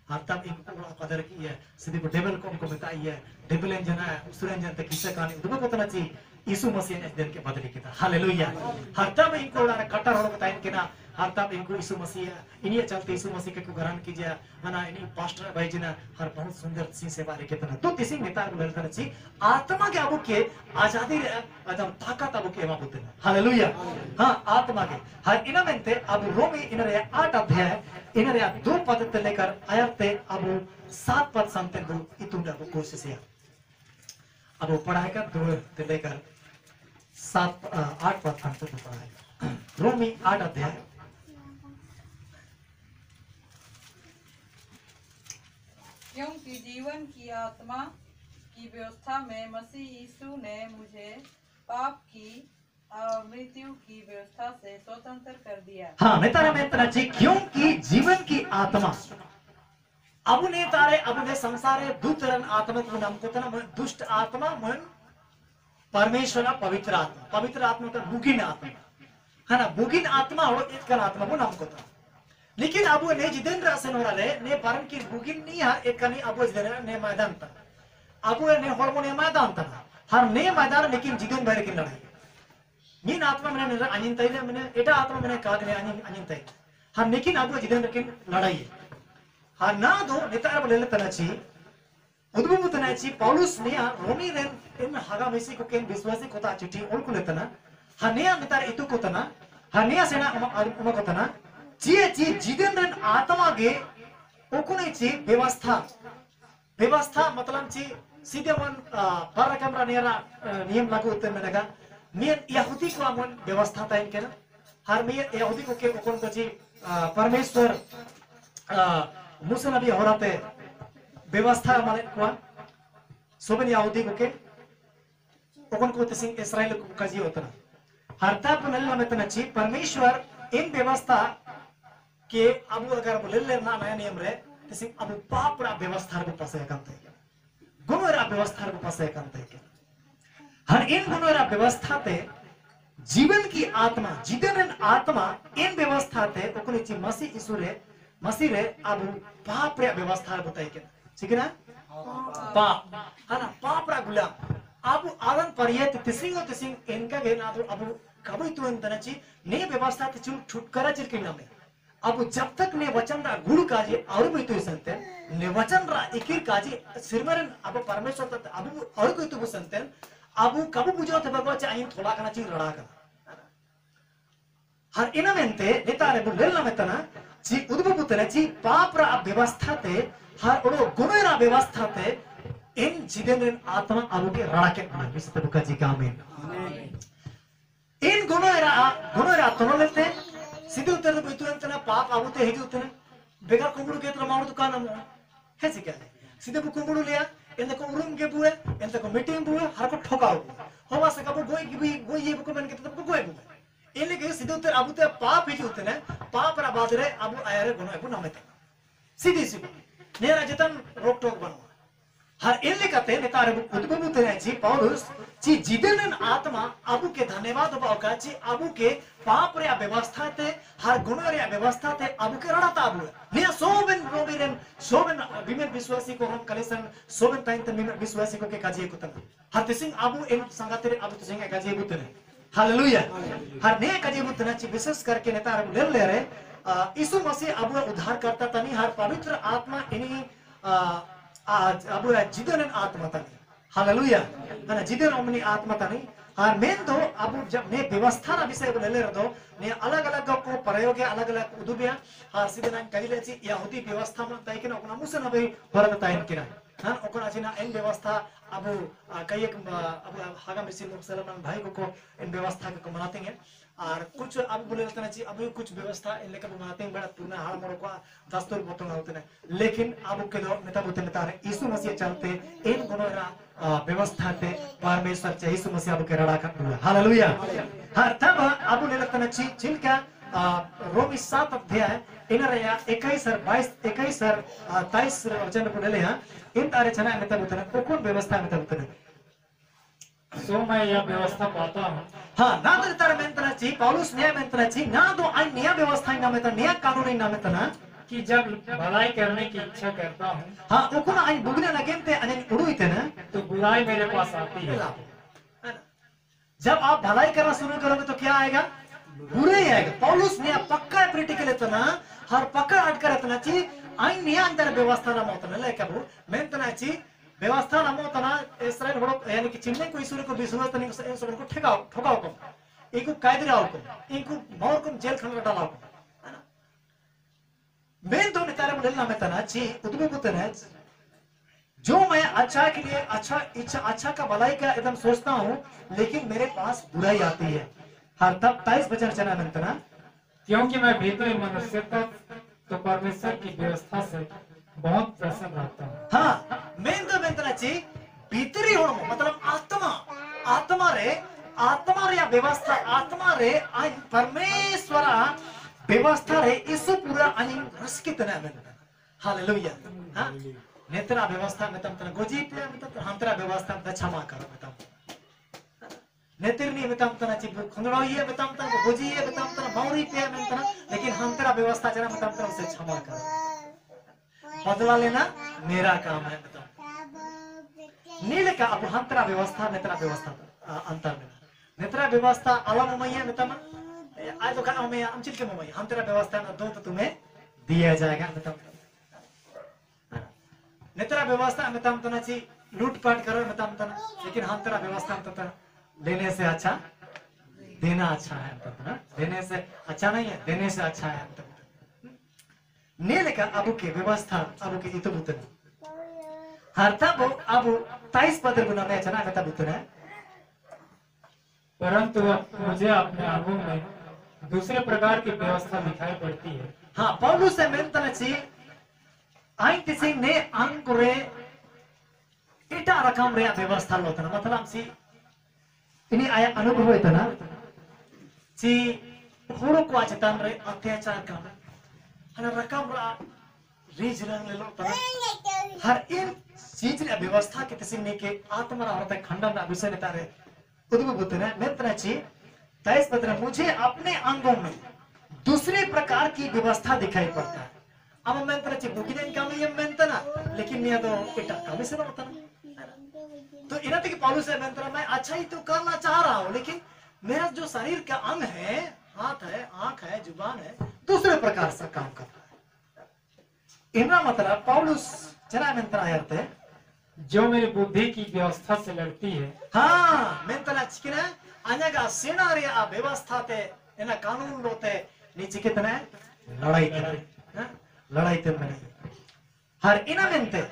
हर तब एक को कदर की है सीधे को डेविल को बताई है डेविल इंजन है उसुर इंजन ते किसे कहानी दुबे को तना ची यीशु मसीह ने दिन के बदले किया हालेलुया हर तब इनको उड़ा कटर हो बताइन के ना हर तब इनको यीशु मसीह इन्हीं चलते यीशु मसीह के गुरान कीजिए मना इन्हीं पास्टर भाई जी ना हर बहुत सुंदर सी सेवा रे केतना तो तिसिंग नेता को ललता छी आत्मा के अबु के आजादी रे एकदम ताकत अबु के माबुते हालेलुया हां आत्मा के हर इना मेंते अब रोमी इनरे 8 अध्याय इनरे 2 पद से लेकर आयत अब 7 पद संते दो इतुंडा को कोशिश है अब पढ़ाएगा 2 से लेकर 8 पद संते तो पढ़ाएगा रोमी 8 अध्याय क्योंकि जीवन की आत्मा की व्यवस्था में मसीह यीशु ने मुझे पाप की और मृत्यु की व्यवस्था से स्वतंत्र कर दिया। हाँ नेतारा में इतना चाहिए क्योंकि जीवन की आत्मा अब ने तारे अब ने संसारे दूतरन आत्मा को नाम को तना दुष्ट आत्मा मन परमेश्वर पवित्र आत्मा तो बुगिन आत्मा है ना बुगिन आत्मा और एक आत्मा को नाम को तना लेकिन अब ने जिदन रासन हो रहा ने परम की बुगिन नहीं है एक कनी अब जिदन ने मैदान था अब ने हार्मोन मैदान था हर ने मैदान लेकिन जिदन भर की लड़ाई मीन आत्मा मैंने अनिन तैले मैंने एटा आत्मा मैंने कहा ने अनिन तैले हर लेकिन अब जिदन की लड़ाई हर ना दो नेता अब ले लेता छी उद्भव तना छी पौलुस ने रोमी रे इन हगा मेसी को केन विश्वासी को ता चिट्ठी ओल को लेतना हर ने नेता इतु को तना हर ने सेना उमा को तना ची जिदन रन आत्मा गे ओकुने ची व्यवस्था मतलब ची सीधे मन पर कैमरा नेरा नियम लागू होते मैंने नियम यहूदी को मन व्यवस्था ताइन के ना हर में यहूदी को के ओकुन को ची परमेश्वर मूसा नबी होराते व्यवस्था माने को सोबन यहूदी को के ओकुन को तिसिंग इस्राएल को काजी होता हर तब नल्ला में तना ची परमेश्वर इन व्यवस्था के अब अगर बोले लेना नया नियम रे तिसिंग अब पापरा व्यवस्था को पासे करते हैं गुणोरा व्यवस्था को पासे करते हैं हर इन गुणोरा व्यवस्था ते जीवन की आत्मा जिदन आत्मा इन व्यवस्था ते ओकुनी ची मसीह रे अब पापरा व्यवस्था बताई के ठीक है ना पाप है ना पापरा गुलाम अब आदन परियत तिसिंग इनका गे ना तो अब कभी तो इन तनची ने व्यवस्था ते छुटकारा चिरके नाम है अब जब तक ने वचन रा गुण काजे और भी तो संते ने वचन रा इकिर काजे सिरमरन अब परमेश्वर तत अब और कोई तो संते अब कब बुझो थे भगवान चाहिए थोड़ा करना चाहिए लड़ा कर हर इना मेंते नेतारे बुलेल में तना ची उद्भवतने ची पाप रा व्यवस्था ते हर ओडो गुण रा व्यवस्था ते इन जिदेन आत्मा अब के रड़ा के विशुद्ध बुका जी का आमीन इन गुणोरा तनो लेते सीधे उतर बितुरंतना पाप आबुते हेजु उतने बेगा कुंगुडु के त्र मावु दुकान है सीधे कुंगुडु लिया इनते को उरुम के बुए इनते को मीटिंग बुए हर को ठोकाओ होवा से कबो गोई ये को मन के तब को गोई बुए इनले के सीधे उतर अब ते पाप ही उतने पाप रा बादरे अब आयरे गुनो एबु नामेता सीधी सी नेरा जतन रोक टोक बनो हर इनले कहते नेतारे उद्भव उतने ची पौलुस ची जिदेन आत्मा अबु के धन्यवाद बावका ची अबु के पाप रे व्यवस्था ते हर गुण रे व्यवस्था ते अबु के रड़ाता अबु ने सोबन रोबिरन सोबन विमेन विश्वासी को हम कलेसन सोबन ताइन त विमेन विश्वासी को के काजे कुतन हर तिसिंग अबु इन संगाते अबु तिसिंग के काजे बुतने हालेलुया हर ने काजे बुतने ची विशेष करके नेतारे ले रे यीशु मसीह अबु उद्धार करता तनी हर पवित्र आत्मा इनी आज अबु जिदेन आत्मा तनी हालेलुया ना जिदेन ओमनी आत्मा तनी हर मेन तो अब जब ने व्यवस्था ना विषय को ले रहे ने अलग-अलग को प्रयोग अलग-अलग उदुबिया हर सीधे ना कहिले ची यहूदी व्यवस्था में तय के ना कोना मुसे ना भाई भरत ताइन किना हां ओकरा छिना इन व्यवस्था अब कई एक अब हागा मिसिल मुसलमान भाई को इन व्यवस्था को मनाते हैं और कुछ अब बोले रहते ना जी अभी कुछ व्यवस्था इन लेकर बनाते हैं बड़ा पूर्ण हाल मोड़ को दस्तूर बोतल होते हैं लेकिन अब के लोग नेता बोलते नेता यीशु मसीह चलते इन गुणों व्यवस्था ते परमेश्वर चे यीशु मसीह अब के रड़ा कर हालेलुया हर तब अब ले लेते ना जी जिनका रोमी 7 अध्याय इन रया 21 और 22 21 और 23 वचन को ले ले हां इन तारे छना नेता बोलते हैं कौन व्यवस्था नेता बोलते हैं सो मैं यह व्यवस्था पाता हूँ हाँ ना तो तारे मेंतना ची पौलुस न्याय मेंतना ची ना तो आई नया व्यवस्था ना में नया कानून ना में कि जब भलाई करने की इच्छा करता हूँ हाँ उकुना आई बुगने लगेंते अने उड़ू इते ना तो बुराई मेरे पास आती है जब आप भलाई करना शुरू करोगे तो क्या आएगा बुरे ही आएगा पौलुस ने पक्का प्रैक्टिकल इतना हर पक्का अट कर इतना ची आई नया अंदर व्यवस्था ना मोतना ले कबू मेंतना ची व्यवस्था ना मोतना इस्राएल बड़ो यानी कि चिन्ने को ईश्वर को विश्वास तनी सब को ठेकाओ ठोकाओ को इनको कायदे आओ को इनको मोर को जेल खंड डालाओ को है ना मैं तो नेतारे बोलना में तना ची उदबे को तना जो मैं अच्छा के लिए अच्छा इच्छा अच्छा का भलाई का एकदम सोचता हूँ लेकिन मेरे पास बुराई आती है हर तब 23 वचन चना में तना क्योंकि मैं भीतरी मनुष्य तो परमेश्वर की व्यवस्था से बहुत प्रसन्न रहता हूँ हाँ मैं तो तना ची भीतरी हो मतलब आत्मा रे व्यवस्था आत्मा रे परमेश्वर व्यवस्था रे इसु पूरा अनि रसकित ना में हालेलुया हां नेत्रा व्यवस्था में तम तना गोजी पे में तम हंतरा व्यवस्था में क्षमा करो में तम नेत्रनी में तम तना ची खंगड़ो ये में तम तना गोजी ये में तम तना बाउरी पे में तना लेकिन हंतरा व्यवस्था जरा में तम तना उसे क्षमा करो बदला लेना मेरा काम है बताओ नील का अब हंतरा व्यवस्था नेत्रा व्यवस्था अंतर में नेत्रा व्यवस्था अलम मैया नेता आज तो खाना में हम चिल के मम्मी हंतरा व्यवस्था ना दो तो तुम्हें दिया जाएगा बताओ नेत्रा व्यवस्था में तम तना ची लूटपाट करो में तम तना लेकिन हंतरा व्यवस्था में तना लेने से अच्छा देना अच्छा है तना देने से अच्छा नहीं है देने से अच्छा है नील का अबु के व्यवस्था अबु के इतो बुतन हर तब अबु 23 पद गुना में चना में तब बुतन परंतु मुझे अपने आंखों में दूसरे प्रकार की व्यवस्था दिखाई पड़ती है हाँ पौलुस से मेंतन ची आई किसी ने अंकुरे इटा रकम रे व्यवस्था लोतन मतलब सी इनी आया अनुभव इतना ची होरो को आचतान रे अत्याचार का हर रकम रा रीज रंग ले लो तना हर इन चीज रे व्यवस्था के किसी ने के आत्मा रा होता खंडन ना विषय नेता रे उद्भव बुतने मेंतना ची 23 पद मुझे अपने अंगों में दूसरे प्रकार की व्यवस्था दिखाई पड़ता है अब मेंतना ची बुकिन का में ये मेंतना लेकिन ये तो इटा का से होता ना तो इनते के पौलुस से मेंतना मैं अच्छा ही तो करना चाह रहा हूं लेकिन मेरा जो शरीर का अंग है हाथ है आंख है जुबान है दूसरे प्रकार से काम कर रहा है इनका मतलब पौलुस जरा मेंतना आयरते जो मेरी बुद्धि की व्यवस्था से लड़ती है हाँ मेंतना चिकना अन्यगा सेना रे आ व्यवस्था ते एना कानून रोते नीचे कितना लड़ाई ते लड़ाई ते में हर इना मेंते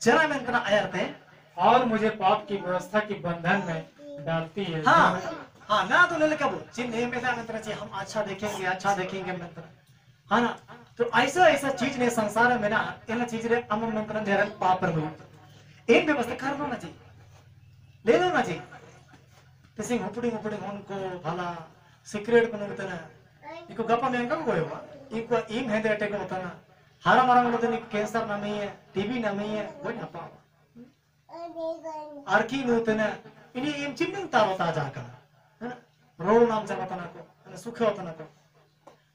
जरा मेंतना आयरते और मुझे पाप की व्यवस्था की बंधन में डालती है हाँ हाँ ना तो ले कब चिन्ह में मेंतना ची हम अच्छा देखेंगे मेंतना हाँ ना तो ऐसा चीज ने संसार में ना इन चीज रे अम मेंतना ढेर पाप पर इन व्यवस्था करनो ना जी ले लो ना जी तसे उपड़ी उपड़ी उनको भला सीक्रेट को नगतना इको गप्पा में अंकल को होगा इको इम है देटे को होता ना हारा मारा मतलब नहीं कैंसर ना नहीं है टीबी ना नहीं है वो ना पावा आर्की नूतना इन्हीं इम चिन्निंग तारो ताजा करना रोल नाम जाता ना को सुख होता ना को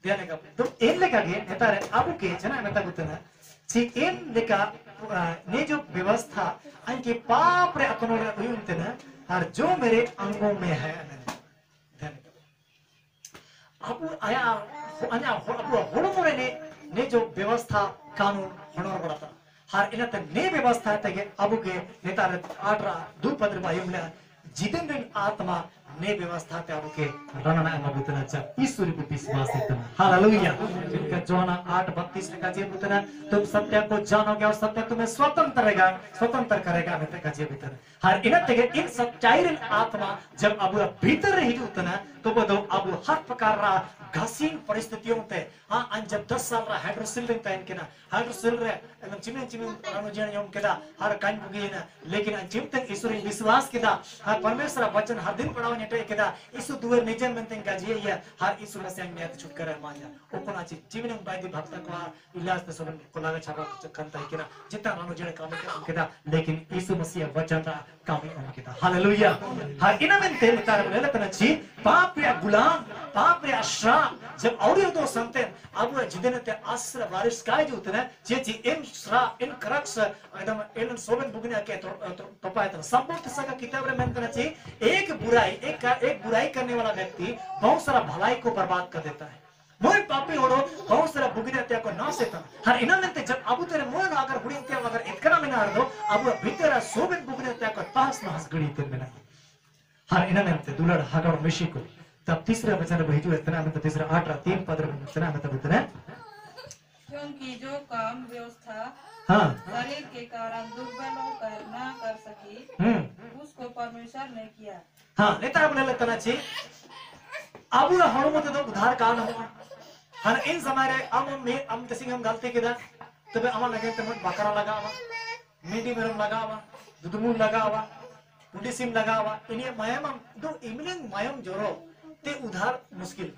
ध्यान का तो इन लेका गे नेता रे आपू के जना नेता गुतना सी इन लेका ने जो व्यवस्था अनके पाप रे अकनो रे उयुनते ना और जो मेरे अंगों में है ध्यान का आपू आया अन्या आपू होड़ो मोरे ने जो व्यवस्था कानून होनोर बड़ाता हर इनते ने व्यवस्था तगे अबू के नेता रे आटरा दू पत्र बायुमला जितेंद्र आत्मा ने व्यवस्था ते अबू के रणना मबुतना च ईश्वर को विश्वास इतना हालेलुया जिनका जोना 8:32 लिखा जे बुतना तुम सत्य को जानोगे और सत्य तुम्हें स्वतंत्र करेगा नेता का जे बुतना हर इनते इन सच्चाई रे आत्मा जब अबू भीतर रही उतना तो बदो अबू हर प्रकार रा घसीन परिस्थितियों ते हां अन जब 10 साल रा हाइड्रोसिल रे के ना हाइड्रोसिल रे एकदम चिमे रानो जन यम केदा हर कान बुगी ना लेकिन अन चिमतन ईश्वर विश्वास केदा हर परमेश्वर वचन हर दिन पढ़ाव नेटे केदा ईसु दुवर निजन मनतन का जे या हर ईसु मसीह में छुटकारा मांगा ओपना ची चिमिन बायदी भक्त को इलाज ते सब को लागा छापा कंता केना जितना रानो जन काम केदा लेकिन ईसु मसीह वचन रा काम केदा हालेलुया हर इना में ते तार लेतना ची पाप या गुलाम पाप या श्राप जब और तो संते अब जिदने ते आश्र बारिश काय जो उतने जे इन श्राप इन करक्स एकदम इन सोबन बुगने के तो पाए तो संपूर्ण सका किताब रे मेंतना ची एक बुराई करने वाला व्यक्ति बहुत सारा भलाई को बर्बाद कर देता है मोय पापी होड़ो बहुत सारा बुगने ते को ना सेता हर इना में ते जब अब तेरे मोय ना अगर बुड़ी ते अगर इतना में ना दो अब भीतर सोबन बुगने ते को पास ना हस गड़ी ते में नहीं हर इना में ते दुलड़ हगड़ मिशी को तब तीसरा वचन भेजो इतना में तीसरा 8:3 पद इतना में तब इतना क्योंकि जो काम व्यवस्था हाँ शरीर के कारण दुर्बल होकर ना कर सकी उसको परमेश्वर ने किया हाँ नेता बोले लगता ची अब ना हड़ो मत तो उधार कान हो हर इन समय रे हम तसिंग हम गलती किदा तबे अमल लगे तब बकरा लगावा मीडी मेरम लगावा दुदमुल लगावा पुलिसिम लगावा इन्हें मयम दो इमलिंग मयम जोरो ते उधार मुश्किल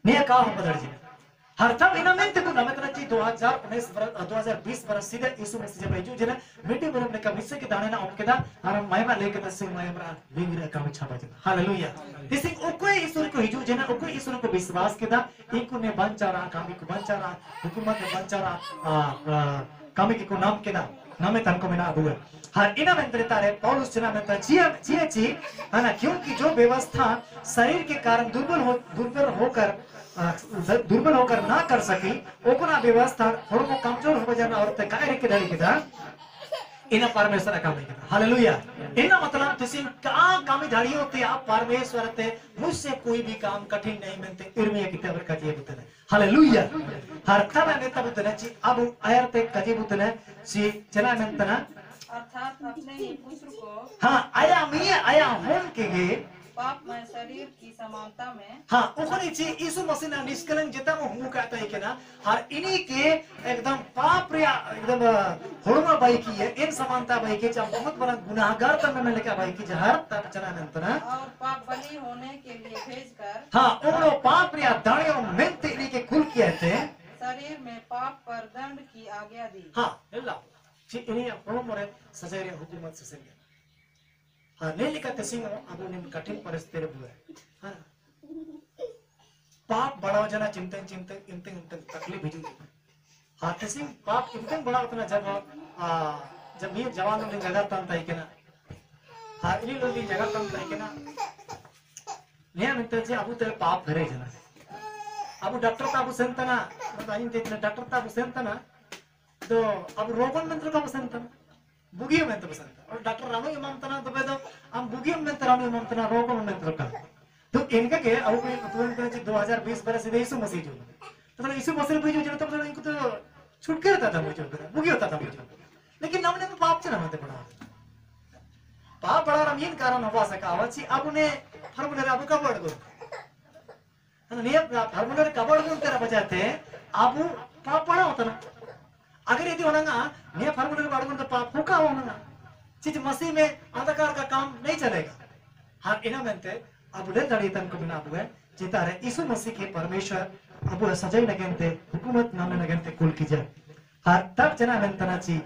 ने का हो बदल जी हर तब इना में ते को नमतना ची 2020 बरस सीधे यीशु मसीह जब भेजो जना मिट्टी बरम ने का विषय के दाने ना उनके दा हर मयमा लेके दसे मयमरा लिंगरा का छापा जना हालेलुया दिस ओको ईश्वर को हिजो जना ओको ईश्वर को विश्वास के दा इनको ने बंचारा कामी को बंचारा हुकूमत ने बंचारा कामी को नाम के दा नामे तनको में ना हुआ हर इना में तारे पौलुस जना में ची है ना क्योंकि जो व्यवस्था शरीर के कारण दुर्बल होकर ना कर सकी ओकना व्यवस्था थोड़ा कमजोर हो जाना और ते काय के धरी के इना परमेश्वर काम नहीं करता हालेलुया इना मतलब तुसी का कामी धाड़ी होते आप परमेश्वर ते मुझसे कोई भी काम कठिन नहीं मनते इर्मिया किताब का जे बुतने हालेलुया हर तब ने तब बुतने ची अब आयर ते कजे बुतने सी चला मनतना अर्थात अपने ही पुत्र को हाँ आया होम के गे पाप में शरीर की समानता में हाँ ओखनी ची यीशु मसीह ना निष्कलन जेता में हूँ कहता है कि ना हर इन्हीं के एकदम पाप रे एकदम होड़मा बाई की है इन समानता बाई के जब बहुत बड़ा गुनाहगार तब में लेकर बाई की जहर तब चला नंतना और पाप बलि होने के लिए भेजकर हाँ ओनो पाप रे दाने और मेंते इन्हीं के कुल किए थे शरीर में पाप पर दंड की आज्ञा दी हाँ अल्लाह ची इन्हीं होड़ो मरे सजारे हुकूमत से संगे हाँ नहीं लिखा तसिंग अब उन्हें कठिन परिस्थिति रे बुआ हाँ पाप बढ़ाओ जना चिंतन तकलीफ भेजू हाँ तसिंग पाप चिंतन बढ़ाओ उतना जब ये जवान लोग जगह तंत है क्या ना हाँ इन्हीं लोग जगह तंत है क्या ना नहीं मिलते जी अब तेरे पाप भरे जना अब डॉक्टर ताबू सेंतना मतलब इतने डॉक्टर ताबू सेंतना तो अब रोगन मंत्र का सेंतना बुगियो में तो पसंद और डॉक्टर रानो इमाम तना तो बेदो हम बुगियो में रानो इमाम तना रोगो में तो का तो इनका के अब कोई तुरंत के 2020 बरस से यीशु मसीह जो तो यीशु मसीह भी जो तब इनको तो छूट के रहता था मुझे बुगियो होता था मुझे लेकिन हमने में पाप चला मत पड़ा पाप बड़ा रमीन कारण हो सका वची अब ने फार्मूला अब का वर्ड को ने फार्मूला का वर्ड को तेरा बजाते अब पाप बड़ा होता ना अगर यदि होना ने फार्मूला का वर्ड को पाप होका होना चीज मसीह में अंधकार का काम नहीं चलेगा। हर इना मेंते अब ले दाड़ी तन को बिना बुए चिता रे यीशु मसीह के परमेश्वर अब सजाई नगेंते हुकूमत नामे नगेंते कुल कीजे हर तब जना मेंतना ची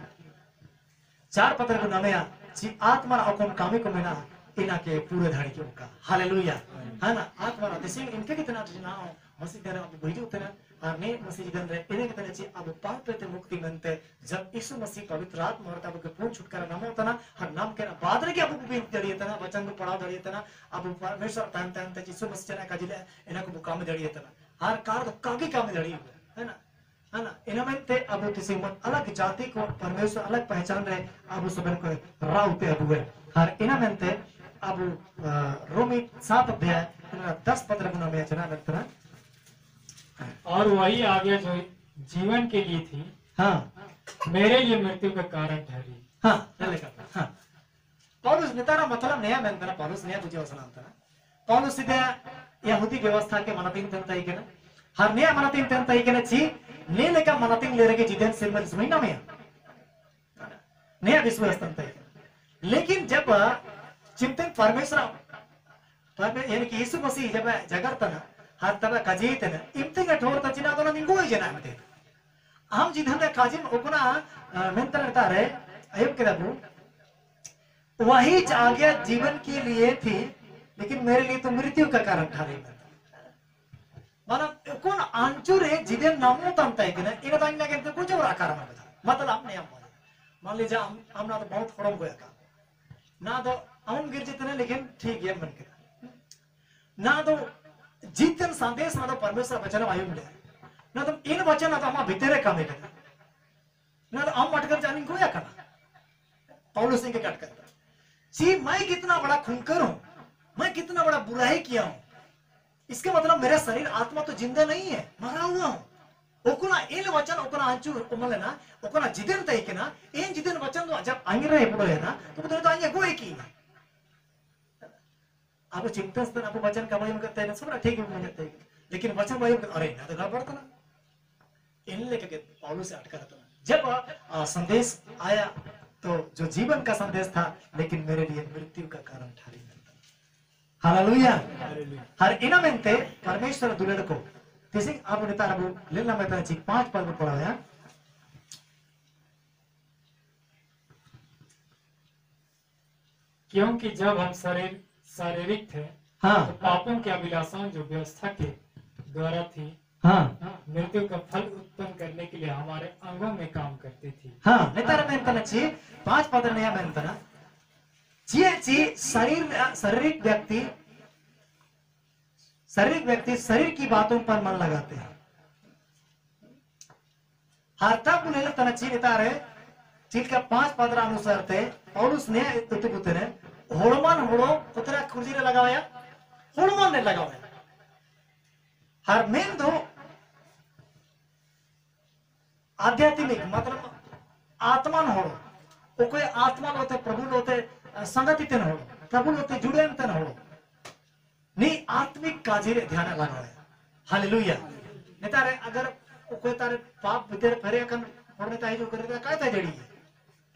चार पत्र को नामेया ची आत्मा अकोम कामी को बिना इना के पूरे धाड़ी के उनका हालेलुया है ना आत्मा दिसिंग इनके कितना जना मसीह तेरे अब बुझी उतना और ने मसीह जिदन रे इने कितना ची अब पाप पे मुक्ति मनते जब यीशु मसीह पवित्र आत्मा और तब के पूर्ण छुटकारा नाम होता ना हर नाम के ना बादरे के अब भी जड़िए तना वचन को पढ़ा जड़िए तना अब परमेश्वर तान तान ते यीशु मसीह ने काजिले इना को काम जड़िए तना हर कार तो कागी काम जड़िए है ना इना में ते अब किसी मन अलग जाति को परमेश्वर अलग पहचान रहे अब सबन को राउते अब है हर इना में ते अब रोमी 7 अध्याय 10 पद रखना में जना लगता और वही आज्ञा जो जीवन के लिए थी हाँ मेरे लिए मृत्यु का कारण ठहरी। हाँ हाँ पौलुस नितारा मतलब नया मेंतना पौलुस नया तुझे वचन अंतना पौलुस सीधे यहूदी व्यवस्था के मनतिन तंता ही के ना हर नया मनतिन तंता ही के ना ची ने लेका मनतिन ले रहे जिदेन सिमल सुमैना में नया विश्वास तंता ही लेकिन जब चिंतन परमेश्वर यानी कि यीशु मसीह जब जगरता ना हर तब काजीते ना इम्तिंग ठोर तचिना तो ना निंगो ही जना में हम जिधर काजिम उकना मेंतर रहता रहे अयुब के दबू वही आज्ञा जीवन के लिए थी लेकिन मेरे लिए तो मृत्यु का कारण ठहरी माना कौन आंचुर है जिधर नामो तंता है कि ना इन तांग लगे तो कुछ और आकार में बता मतलब हमने हम मान लीजिए हम ना तो बहुत खड़म होया का ना तो हम गिर जितने लेकिन ठीक है मन के ना तो जीतन संदेश ना तो परमेश्वर वचन आयु मिले ना तो इन वचन ना तो हम भीतरे काम है ना तो हम अटकर जाने को या करना पौलुस ने क्या करता जी मैं कितना बड़ा खूंकर हूं मैं कितना बड़ा बुराई किया हूं इसके मतलब मेरा शरीर आत्मा तो जिंदा नहीं है मरा हुआ हूं ओकुना इन वचन ओकुना अंचु ओमले ना ओकुना जिदन तई के ना इन जिदन वचन तो जब आंगिरे पड़ो है ना तो तो आंगे गोई की अब चिंतन स्तन अब वचन का वयम करते हैं सब ठीक है मुझे लेकिन वचन वयम अरे ना तो गड़बड़ था ना इन लेके पौलुस से अटका था जब संदेश आया तो जो जीवन का संदेश था लेकिन मेरे लिए मृत्यु का कारण ठहरी हालेलुया हर इना मेंते परमेश्वर दुलेड़ को तिसिंग आप नेता रबु लेना में तना ची 5 पद में पढ़ाया क्योंकि जब हम शारीरिक थे हाँ तो पापों की अभिलाषाएं जो व्यवस्था के द्वारा थी हाँ मृत्यु का फल उत्पन्न करने के लिए हमारे अंगों में काम करती थी। हाँ नेता में तना ची 5 पद नया में तना ची शारीरिक व्यक्ति शरीर की बातों पर मन लगाते हैं हरता बुले तना ची नेता रहे चीज का 5 पद अनुसार थे पौलुस ने इतने ने होड़मान होड़ो उतरा खुर्जी ने लगाया होड़मान ने लगाया हर मेन दो आध्यात्मिक मतलब आत्मा न होड़ो वो कोई आत्मा होते प्रभु होते संगति तेन होड़ो प्रभु होते जुड़े तेन होड़ो नी आत्मिक काजिरे ध्यान लगाया हालेलुया नेतारे अगर कोई तारे पाप भीतर फरे कन होने ताई जो करे काय ताई जड़ी है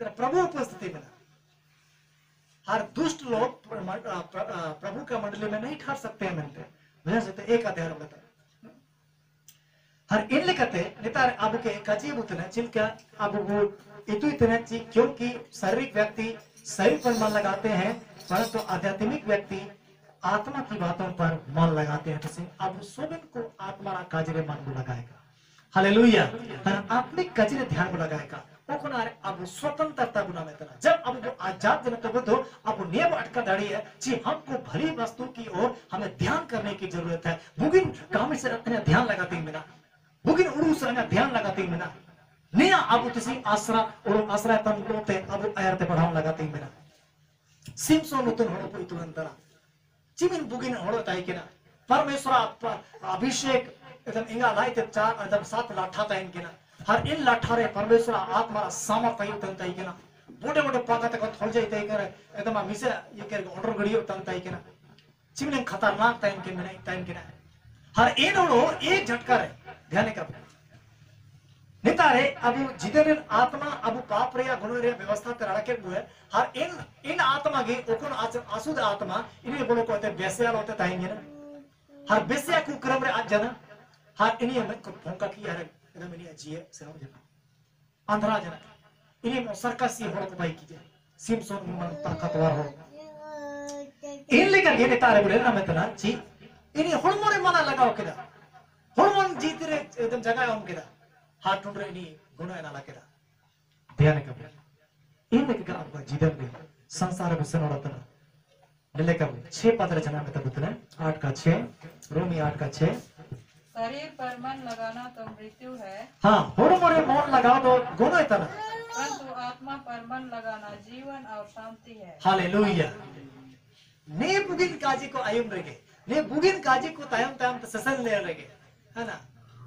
तेरा प्रभु उपस्थिति में हर दुष्ट लोग प्रभु का मंडली में नहीं ठहर सकते हैं मिलते वजह से एक अध्याय बता हर इन लिखते नेतारे अब के कजीब उतने चिलका अब वो इतने ची क्योंकि शारीरिक व्यक्ति शरीर पर मन लगाते हैं परंतु आध्यात्मिक व्यक्ति आत्मा की बातों पर मन लगाते हैं तो अब सोबिन को आत्मा काजरे मन को लगाएगा हालेलुया आत्मिक काजरे ध्यान को लगाएगा वो कोना अब स्वतंत्रता गुना में तना जब अब वो आजाद जनता को तो अब नियम अटका दाड़ी है जी हमको भली वस्तु की ओर हमें ध्यान करने की जरूरत है बुगिन काम से अपने ध्यान लगाते हैं बिना बुगिन उड़ू से ध्यान लगाते हैं बिना नया अब किसी आश्रय तन लोते अब आयरते पढ़ाओ लगाते हैं बिना सिमसोन उतन होड़ो कोई तुरंतरा चिमिन बुगिन होड़ो ताई के ना परमेश्वर अभिषेक एकदम इंगा लाइते 4 एकदम 7 लाठा ताई के ना हर इन लाठा रे परमेश्वर आत्मा सामर्थ्य युतन ताई के ना मोटे मोटे पाका तक थोल जाते हैं करे एकदम मिसे ये करे ऑर्डर गड़ियो तन ताई के ना चिमिन खतरनाक ताई के ना हर इन होड़ो एक झटका रे ध्यान का नितारे अब जिदेन आत्मा अब पाप रे या गुण रे व्यवस्था तराड़ा के बुए हर इन आत्मा गे ओकुन अशुद्ध आत्मा इन्हें बोलो कहते बेस्याल होते ताएंगे ना हर बेस्या कुक्रम रे आज जना हर इन्हें में को भोंका की यार एकदम इन्हें जिए सेवा जना अंधरा जना इन्हें में सर्कस ये हो को भाई की सिम्पसन मन ताकतवर हो इन लेकर ये नितारे बोले ना मैं तना जी इन्हें हॉर्मोन मना लगाओ किदा हॉर्मोन जीत रे एकदम जगह हम किदा हाथ टूट रहे नहीं गुना ना लगे ध्यान कर इन लेकर आपका जीवन में संसार में सुना रहता है लेकर 6 पद रचना में तब उतने 8 का 6 रोमी 8 का 6 शरीर पर मन लगाना तो मृत्यु है। हाँ हॉर्मोन मन लगाओ तो गुना इतना परंतु आत्मा पर मन लगाना जीवन और शांति है। हालेलुया ने बुगिन काजी को आयुम रगे ने बुगिन काजी को तायम तायम तो ससन ले रगे है ना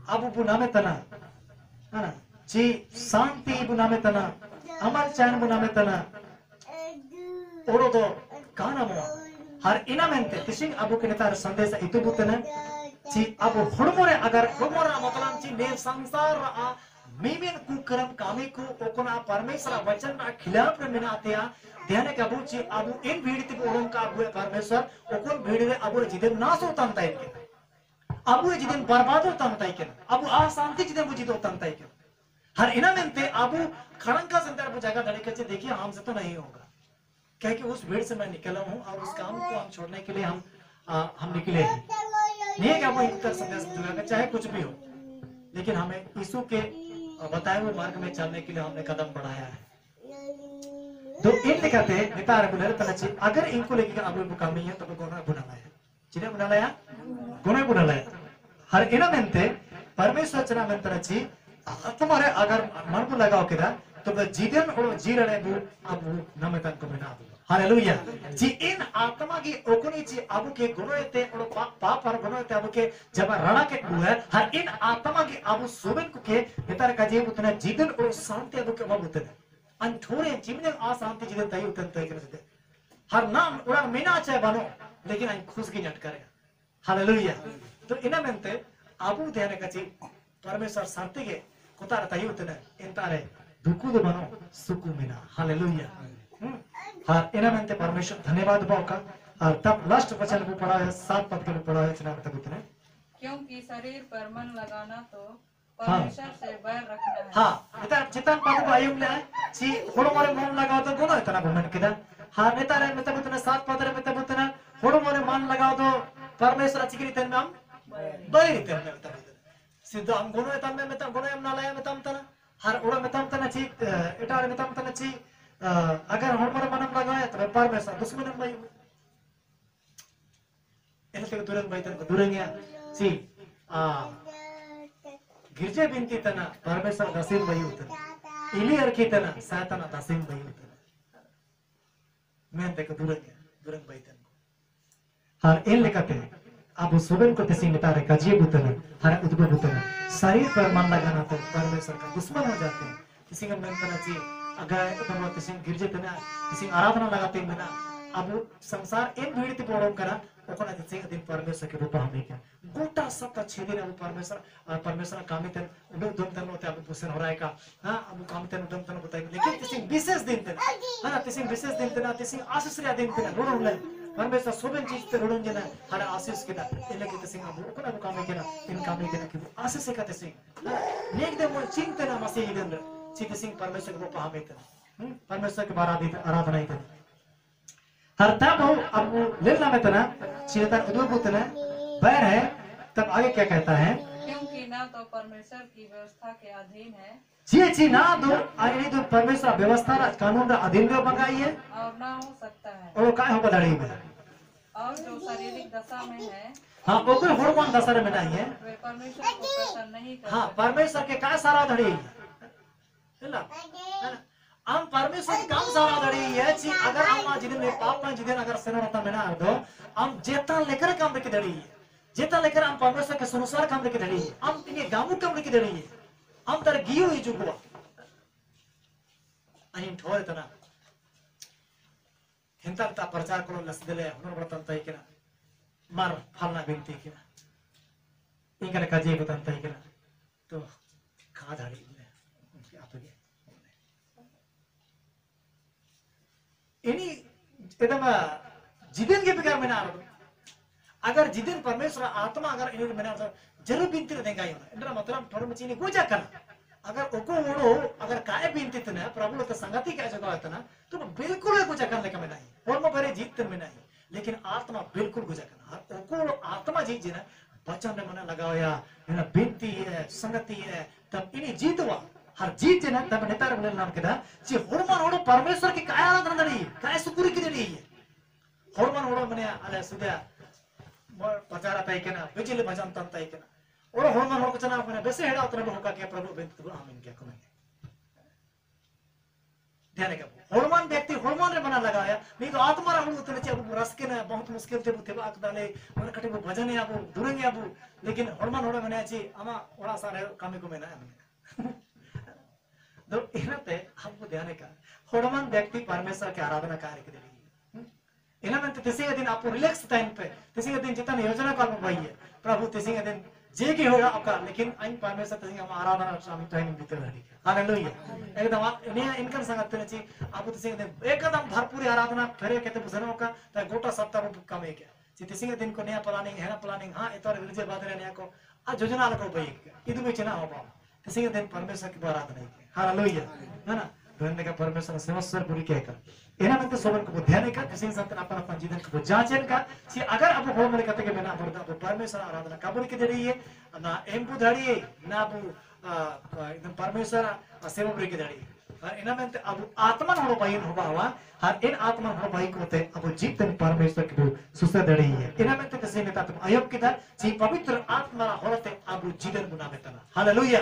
अब बुना में तना है ना जी शांति बुना में तना अमल चैन बुना में तना ओरो तो काना मो हर इना मेंते तिशिंग अबु के नेतार संदेश इतु बुतने जी अब हुड़मोरे अगर हुड़मोरा मतलब जी ने संसार आ मीमेन कुकरम कामे को ओकोना परमेश्वर वचन रा खिलाफ में मिनातिया ध्यान के अबु जी अबु इन भीड़ित बोलों का अबु परमेश्वर ओकोन भीड़ रे अबु जिदे नाश होता है के अबु जिदे बर्बाद होता है के अबु आ शांति जिदे बुझित होता है के हर इना मेंते अबु खड़ंका संदर्भ जगह धड़े के देखिए हमसे तो नहीं होगा क्या कि उस भीड़ से मैं निकला हूं और उस काम को हम छोड़ने के लिए हम निकले हैं नहीं क्या वो कर संदेश जुड़ेगा चाहे कुछ भी हो लेकिन हमें यीशु के बताए हुए मार्ग में चलने के लिए हमने कदम बढ़ाया है तो इन लिखाते नितार बुलर तलची अगर इनको लेके अब मुकामी है तो गुना बुनालाया जिन्हें बुनालाया गुना बुनालाया हर इना मेंते परमेश्वर चना में तलची तुम्हारे अगर मन को लगाओ किदा तो जीवन और जीरने बु अब नमतन को बिना हालेलुया जी इन आत्मा की ओकुनी जी अब के गुणोते और पाप और गुणोते अब के जब रणा के है हर इन आत्मा की अब सुबन को के नितर का जीव उतना जीवन और शांति अब के अब उतने अन थोड़े जीवन आ शांति जीवन तय उतन तय कर सकते हर नाम उड़ा मीना चाहे बनो लेकिन अन खुश की नट करेगा हालेलुया तो इना मेंते अब ध्यान का जी परमेश्वर शांति के कुतार तय उतने इंतारे दुखु दो बनो सुकु मिना हालेलुया हाँ इना मेंते परमेश्वर धन्यवाद बाका और तब लास्ट वचन को पढ़ा है 7 पद के लिए पढ़ा है चना तक उतने क्योंकि शरीर पर मन लगाना तो परमेश्वर से बैर रखना है। हाँ इतना जितना पद को आयुम ले ची होड़ो मोरे मन लगाओ तो गुना इतना बुमन किदा हाँ नेता रे मतलब उतना 7 पद रे मतलब उतना होड़ो मोरे मन लगाओ तो परमेश्वर चिकरी तन नाम बैर तन में मतलब सिद्ध हम गुना इतना में मतलब गुना हम नालाया में तम तना हर ओड़ा में तम तना ची इटारे में तम तना ची अगर हमारे मनम लगाया तो परमेश्वर दुश्मन भाई ऐसे दुरंग भाई तन दुरंग या सी गिरजे बिनती तना परमेश्वर दसिम भाई उतना इली अरकी तना सातना दसिम भाई उतना मैं तक दुरंग भाई तन हर इन लिखते अब सुबह को तिसिंग नितारे काजिए बुतना हर उद्भव बुतना शरीर पर मन लगाना तो परमेश्वर का दुश्मन हो जाते हैं किसी का मन तना ची अगर तो किसी गिरजे तना किसी आराधना लगाते हैं ना अब संसार इन भीड़ ते पड़ों करा ओकरा किसी दिन परमेश्वर के रूप हमें क्या गोटा सब का छेदे अब परमेश्वर कामितन उदम दम होते अब पुसन हो रहा है का हां अब कामितन उदम तन बताएंगे लेकिन किसी विशेष दिन तना है ना किसी विशेष दिन तना किसी आशीष रे दिन तना रोड ले परमेश्वर सोबन चीज ते रोडन जना हर आशीष के दा इले के किसी अब ओकरा काम के ना इन काम के ना कि आशीष का किसी नेक दे मोर चिंतना मसीह दिन चित सिंह परमेश्वर को पहा में परमेश्वर के बारा आराधना ही हर तब अब लेना में तना चिरता उद्योग उतना बैर है तब आगे क्या कहता है क्योंकि ना तो परमेश्वर की व्यवस्था के अधीन है जी ना दो आई तो परमेश्वर व्यवस्था कानून का अधीन में मंगाई है और ना हो सकता है और काय हो बदड़ी में और जो शारीरिक दशा में है हां ओकर हॉर्मोन दशा में नहीं है वे परमेश्वर को प्रसन्न नहीं कर हां परमेश्वर के का सारा धड़ी है ना हम परमेश्वर की काम सारा धड़ी है जी अगर हम आज दिन में पाप में जिदन अगर सनरता में ना दो हम जेता लेकर काम लेके धड़ी है जेता लेकर हम परमेश्वर के अनुसार काम लेके धड़ी है हम इन्हें गामू काम लेके धड़ी है हम तर गियो ही जुगवा अनि ठोर तना हिंता ता प्रचार करो लसदले हुनर बर्तन तय केना मार फलना बिनती केना इनका काजे बतन तय केना तो खा धड़ी ini एकदम जिदेन के बिगार में ना अगर जिदेन परमेश्वर आत्मा अगर ini में ना जरूर बिनती देंगे यो इंद्र मतलब थोड़ा मचीनी गुजा करना अगर ओको ओड़ो अगर काय बिनती तना प्रभु तो संगति क्या जगह है तना तो बिल्कुल गुजा करने का में नहीं और मैं भरे जीत में नहीं लेकिन आत्मा बिल्कुल गुजा करना ओको आत्मा जीत जीना वचन ने मना लगाया है बिनती है संगति है तब इन्हीं जीतवा हर जीत जना तब नेता बोले नाम के दा जी होरमान ओड़ो परमेश्वर की काय आराधना दड़ी काय सुकुरी की दड़ी है होरमान ओड़ो मने अले सुधा पचारा ताई के ना बिजली भजन तन ताई के ना और होरमान ओड़ो चना मने बेसे हेड़ा उतरे होका के प्रभु बिनती तो आमीन क्या कमेंगे ध्यान का होरमान व्यक्ति होरमान रे बना लगाया नहीं तो आत्मा रा हुनु उतने अब रस के ना बहुत मुश्किल थे बुथे बाक डाले मन कटे वो भजन है अब दुरेंगे अब लेकिन होरमान ओड़ो मने छी आमा ओड़ा सारे कामे को में ना तो इनते हमको ध्यान का होरमान व्यक्ति परमेश्वर की आराधना कार्य के लिए इना में तिसे दिन आप रिलैक्स टाइम पे तिसे दिन जितना योजना काल में भाई है प्रभु तिसे दिन जे की होगा आपका लेकिन इन परमेश्वर तिसे हम आराधना शामिल टाइम बीते रही हालेलुया एकदम इन्हें इनका संगत ने ची आप तिसे दिन एकदम भरपूर आराधना फेरे कहते बुझनो का त गोटा सप्ताह में कम है क्या तिसे दिन को नया प्लानिंग है ना प्लानिंग हां इतोर रिलीज बाद रे नया को आ योजना लको भाई इदु में चना हो पाओ तिसे दिन परमेश्वर की आराधना है हालेलुया है ना धन्य का परमेश्वर सेवस्वर पूरी कहकर एना में तो सोबन को ध्यान का किसी संतन अपन अपन जीवन को जांचन का सी अगर अब हो मरे कहते के बिना अब परमेश्वर आराधना कबूल की दे रही है ना एम्पु धड़ी ना अब एकदम परमेश्वर सेवा पूरी की दड़ी और एना में अब आत्मा हो भाई होबा हुआ हर इन आत्मा हो भाई को ते अब जीवन परमेश्वर की सुसे दड़ी है एना में तो किसी नेता तुम अयोग की था सी पवित्र आत्मा होते अब जीवन गुना में तना हालेलुया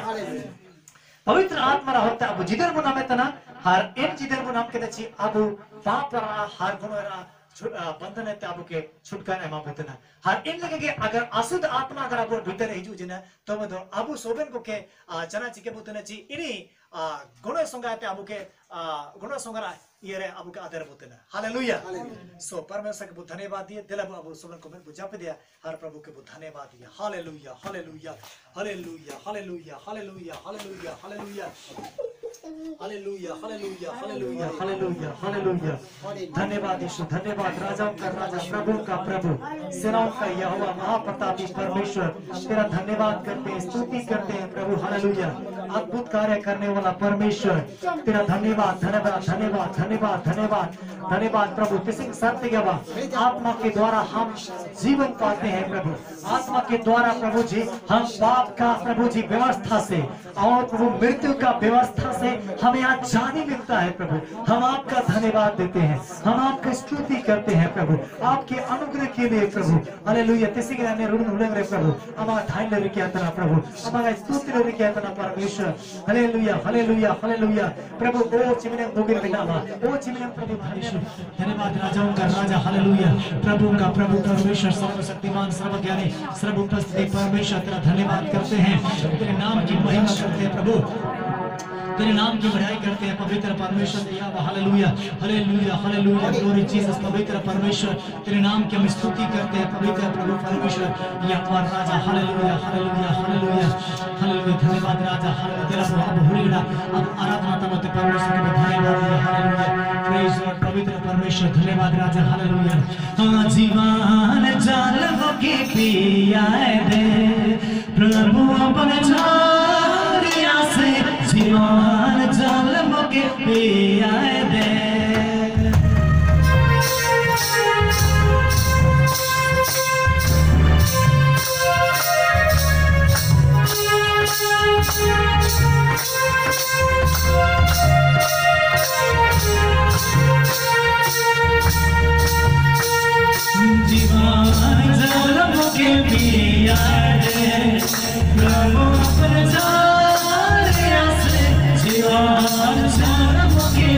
पवित्र आत्मा होता अब जिदर गुना में तना हर इन जिदर गुना के दची अब पाप हर गुना बंधन है अब के छुटकारा एमा होतना हर इन लगे के अगर अशुद्ध आत्मा अगर अब भीतर हिजु जिना तो में तो अब सोबन को के चना चिके बुतने ची इनी गुण संगाते अब के गुण संगरा ये रे अब के आदर बुतना हालेलुया सो परमेश्वर के धन्यवाद दिए दिल अब सोबन को में बुझा पे दिया हर प्रभु के धन्यवाद दिया हालेलुया हालेलुया हालेलुया हालेलुया हालेलुया हालेलुया हालेलुया हालेलुया हालेलुया हालेलुया हालेलुया हालेलुया धन्यवाद यीशु धन्यवाद राजाओं का राजा प्रभु का प्रभु सेनाओं का यहोवा महाप्रतापी परमेश्वर तेरा धन्यवाद करते हैं स्तुति करते हैं प्रभु हालेलुया अद्भुत कार्य करने वाला परमेश्वर तेरा धन्यवाद धन्यवाद धन्यवाद धन्यवाद धन्यवाद धन्यवाद प्रभु किसी सत्य गवा आत्मा के द्वारा हम जीवन पाते हैं प्रभु आत्मा के द्वारा प्रभु जी हम पाप का प्रभु जी व्यवस्था से और प्रभु मृत्यु का व्यवस्था से हमें आज जाने मिलता है प्रभु हम आपका धन्यवाद देते हैं हम आपका स्तुति करते हैं प्रभु आपके अनुग्रह के लिए प्रभु हालेलुया तिसी के ने ऋण उलंग रे प्रभु हमारा धान ले किया तना प्रभु हमारा स्तुति ले किया तना परमेश्वर हालेलुया हालेलुया हालेलुया प्रभु ओ चिमने भोगे बिनावा ओ चिमने प्रभु धन्यवाद राजाओं का राजा हालेलुया प्रभु का प्रभु परमेश्वर सर्वशक्तिमान सर्वज्ञानी सर्व उपस्थित परमेश्वर तेरा धन्यवाद करते हैं तेरे नाम की महिमा करते हैं प्रभु तेरे नाम की बढ़ाई करते हैं पवित्र परमेश्वर हालेलुया हालेलुया हालेलुया ग्लोरी जीसस पवित्र परमेश्वर तेरे नाम की हम स्तुति करते हैं पवित्र प्रभु परमेश्वर या हमारा राजा हालेलुया हालेलुया हालेलुया हालेलुया धन्यवाद राजा हालेलुया तेरा स्वभाव भूलेगा अब आराधना तब परमेश्वर को धन्यवाद हालेलुया प्रेज लॉर्ड पवित्र परमेश्वर धन्यवाद राजा हालेलुया हाँ जीवन जाल होके पिया दे प्रभु अपन झारिया से जीवन जाल होके पिया दे जीवन जाल होके पिया दे प्रभु अपन झारिया से जीवन जाल होके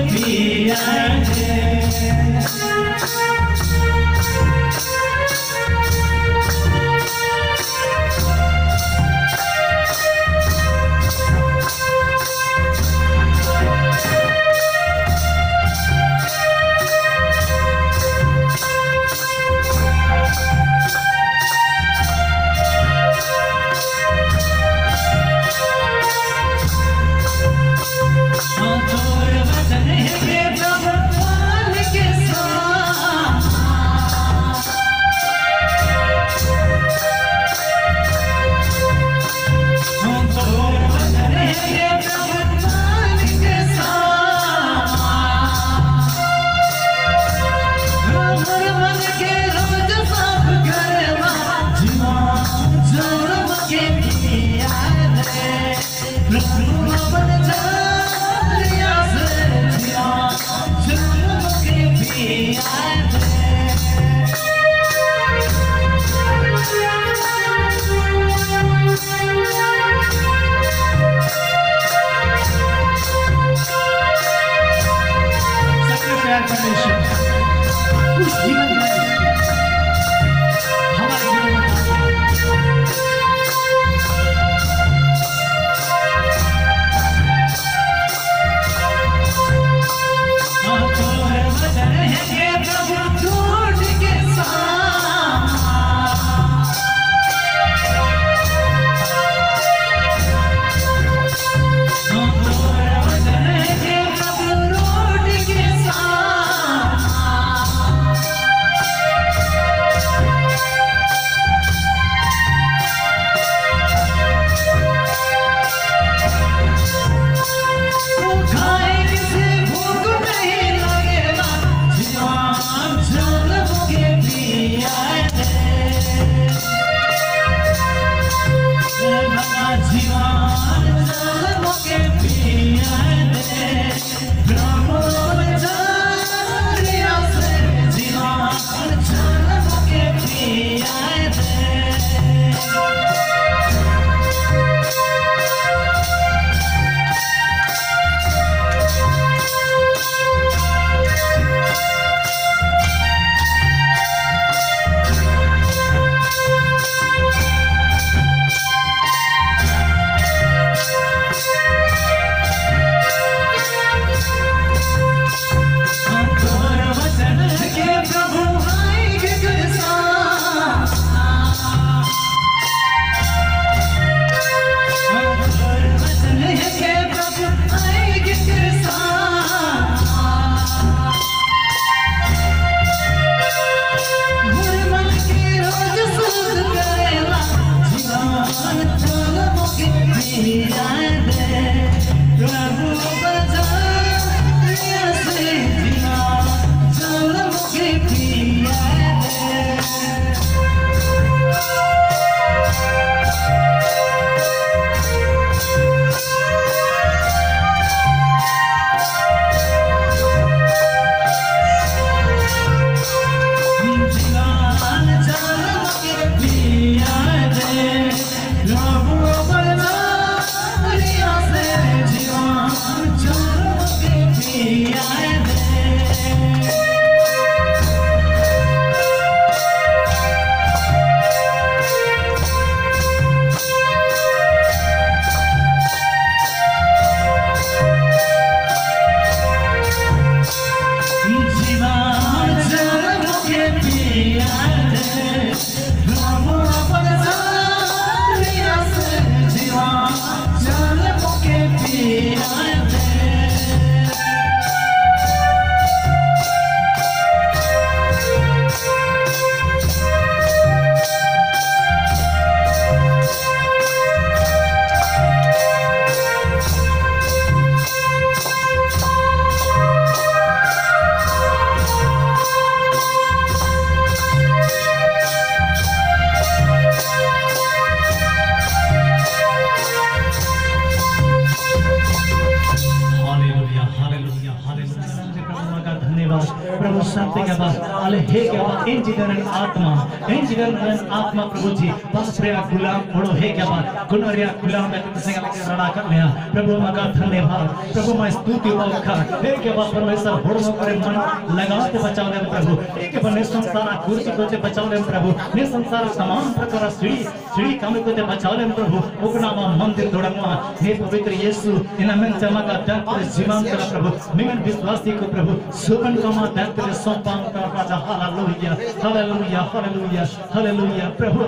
अले हे क्या बात इन जिदन आत्मा प्रभु जी बस प्रिया गुलाम पड़ो हे क्या बात गुनरिया गुलाम में तुझसे क्या रड़ा कर लिया प्रभु मका धन्यवाद प्रभु मैं स्तुति ओखा हे क्या बात परमेश्वर होड़ो करे मन लगाओ ते बचाओ दे प्रभु एक बने संसार कुर्सी को ते बचाओ दे प्रभु ने संसार तमाम प्रकार सीढ़ी काम को ते बचाओ दे प्रभु उगनामा मंदिर दोड़मा हे पवित्र यीशु इन में चमका दंत जीवन कर प्रभु मिमन विश्वासी को प्रभु सुबन कमा दंत सोपान कर राजा हालेलुया हालेलुया हालेलुया हालेलुया प्रभु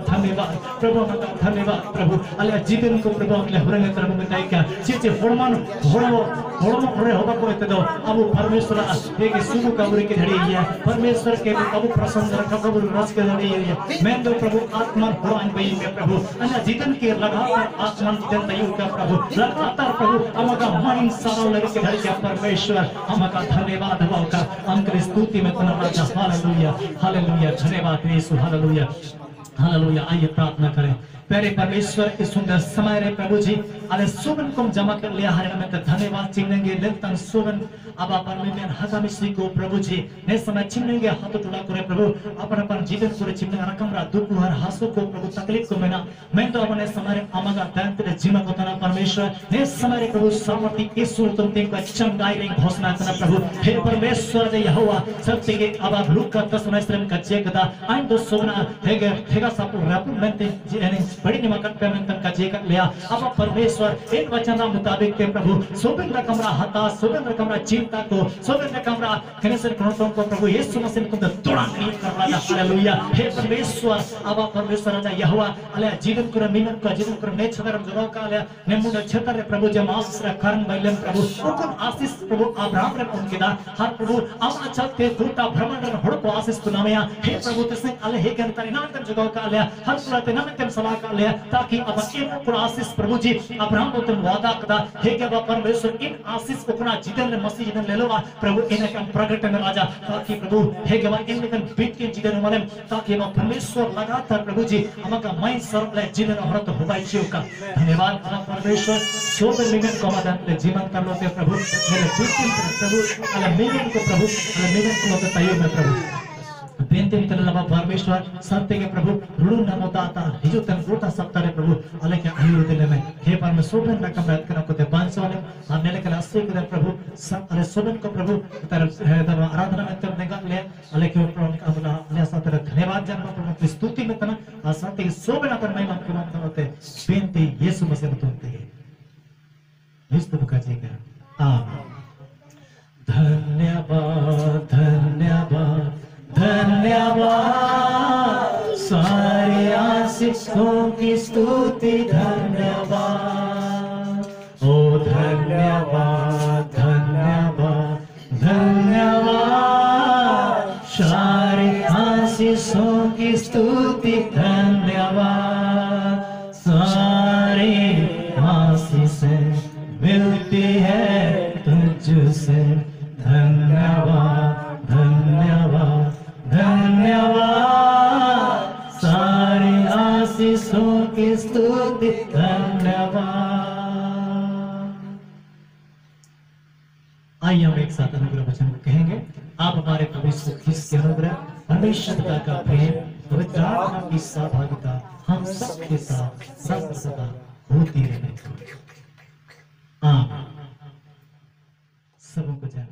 धन्यवाद प्रभु अले जीवन को प्रभु अगले होरंगे प्रभु में ताई क्या चीचे होड़मान होड़े होगा को इतने दो अब परमेश्वर एक सुबह कबूरी की धड़ी है परमेश्वर के अब प्रसन्न रखा प्रभु रस के धड़ी है मैं तो प्रभु आत्मा होड़ान बई में प्रभु अले जीवन के लगातार आत्मा जीवन तयु का प्रभु लगातार प्रभु अमका माइन सारा लगे के धड़ी का परमेश्वर अमका धन्यवाद होगा अंकर स्तुति में तना राजा हालेलुया हालेलुया धन्यवाद यीशु हालेलुया हालेलुया आइए प्रार्थना करें प्यारे परमेश्वर इस सुंदर समय रे प्रभु जी अरे सुबन को जमा कर लिया हरे में धन्यवाद चिन्हेंगे लेतन सुबन अब अपन में हजामी श्री को प्रभु जी ने समय चिन्हेंगे हाथ टुला करे प्रभु अपन अपन जीवन को चिन्ह रकम रा दुख हर हासो को प्रभु तकलीफ को मैं तो अपने समय अमगा दंत रे जीवन को तना परमेश्वर ने समय प्रभु समर्थी यीशु तुम ते को चंगाई रे घोषणा करना प्रभु हे परमेश्वर दे यहोवा सत्य के अब लुक का 10 श्रम का जेकदा आइन दो सोना हेगा सब रब में ते बड़ी निमकत पे में तन का जेकर लिया अब परमेश्वर एक वचन के मुताबिक के प्रभु सोबन का कमरा हता सोबन का कमरा चिंता को सोबन का कमरा कैंसर क्रोटों को प्रभु यीशु मसीह को तोड़ा नहीं कर रहा हालेलुया हे परमेश्वर अब परमेश्वर राजा यहोवा अले जीवन को मिनन को जीवन को ने छतर जगह का अले ने मुंड छतर प्रभु जमास रे कारण बैलन प्रभु उकुन आशीष प्रभु अब्राहम रे उनके दा हर प्रभु अब अच्छा ते दूटा भ्रमण रे हड़ को आशीष तुनामया हे प्रभु तसे अले हे करता ना कर जगह का अले हर पुराते ना में सलाह का ले ताकि अब इन आशीष प्रभु जी अब्राहम को तुम वादा कदा हे के परमेश्वर इन आशीष को पुना जीवन में मसीह जीवन ले लो प्रभु इन्हें कम प्रकट में राजा ताकि प्रभु हे के इन कम बीत के जीवन में ताकि हम परमेश्वर लगातार प्रभु जी हमका मैं सर्व ले जीवन हरत होबाई छियो का धन्यवाद परमेश्वर शोभ मिलन को मदन ले जीवन कर लो ते प्रभु मेरे बीत प्रभु अले मिलन को प्रभु अले मिलन को तो तयो में प्रभु बेनते में तलवा परमेश्वर सत्य के प्रभु रुडु नमो दाता हिजो तन गोटा सप्ताह प्रभु अले के आयुर दिले में हे परमेश्वर ने कम रात करना को ते 500 वाले हमने लेकर आस्ते के प्रभु अरे सोबन को प्रभु तरफ आराधना में तब निकाल ले अले के प्रभु का बोला अले सातर धन्यवाद जन्म प्रभु की स्तुति में तना आसाते सोबन पर महिमा के मान होते बेनते यीशु मसीह में तुमते यीशु का जी का आमीन धन्यवाद धन्यवाद धन्यवाद सारे आशीषों की स्तुति धन्यवाद ओ धन्यवाद धन्यवाद धन्यवाद सारे आशीषों की स्तुति धन्यवाद सारे आशीषें मिलती है तुझसे धन्यवाद धन्यवाद धन्यवाद सारी आशीषों की स्तुति धन्यवाद। आइए हम एक साथ अनुग्रह वचन कहेंगे आप हमारे प्रभु यीशु ख्रीस्त के अनुग्रह परमेश्वर पिता का प्रेम पवित्र आत्मा की सहभागिता हम सबके साथ सदा होती रहे। आमीन। सबको जय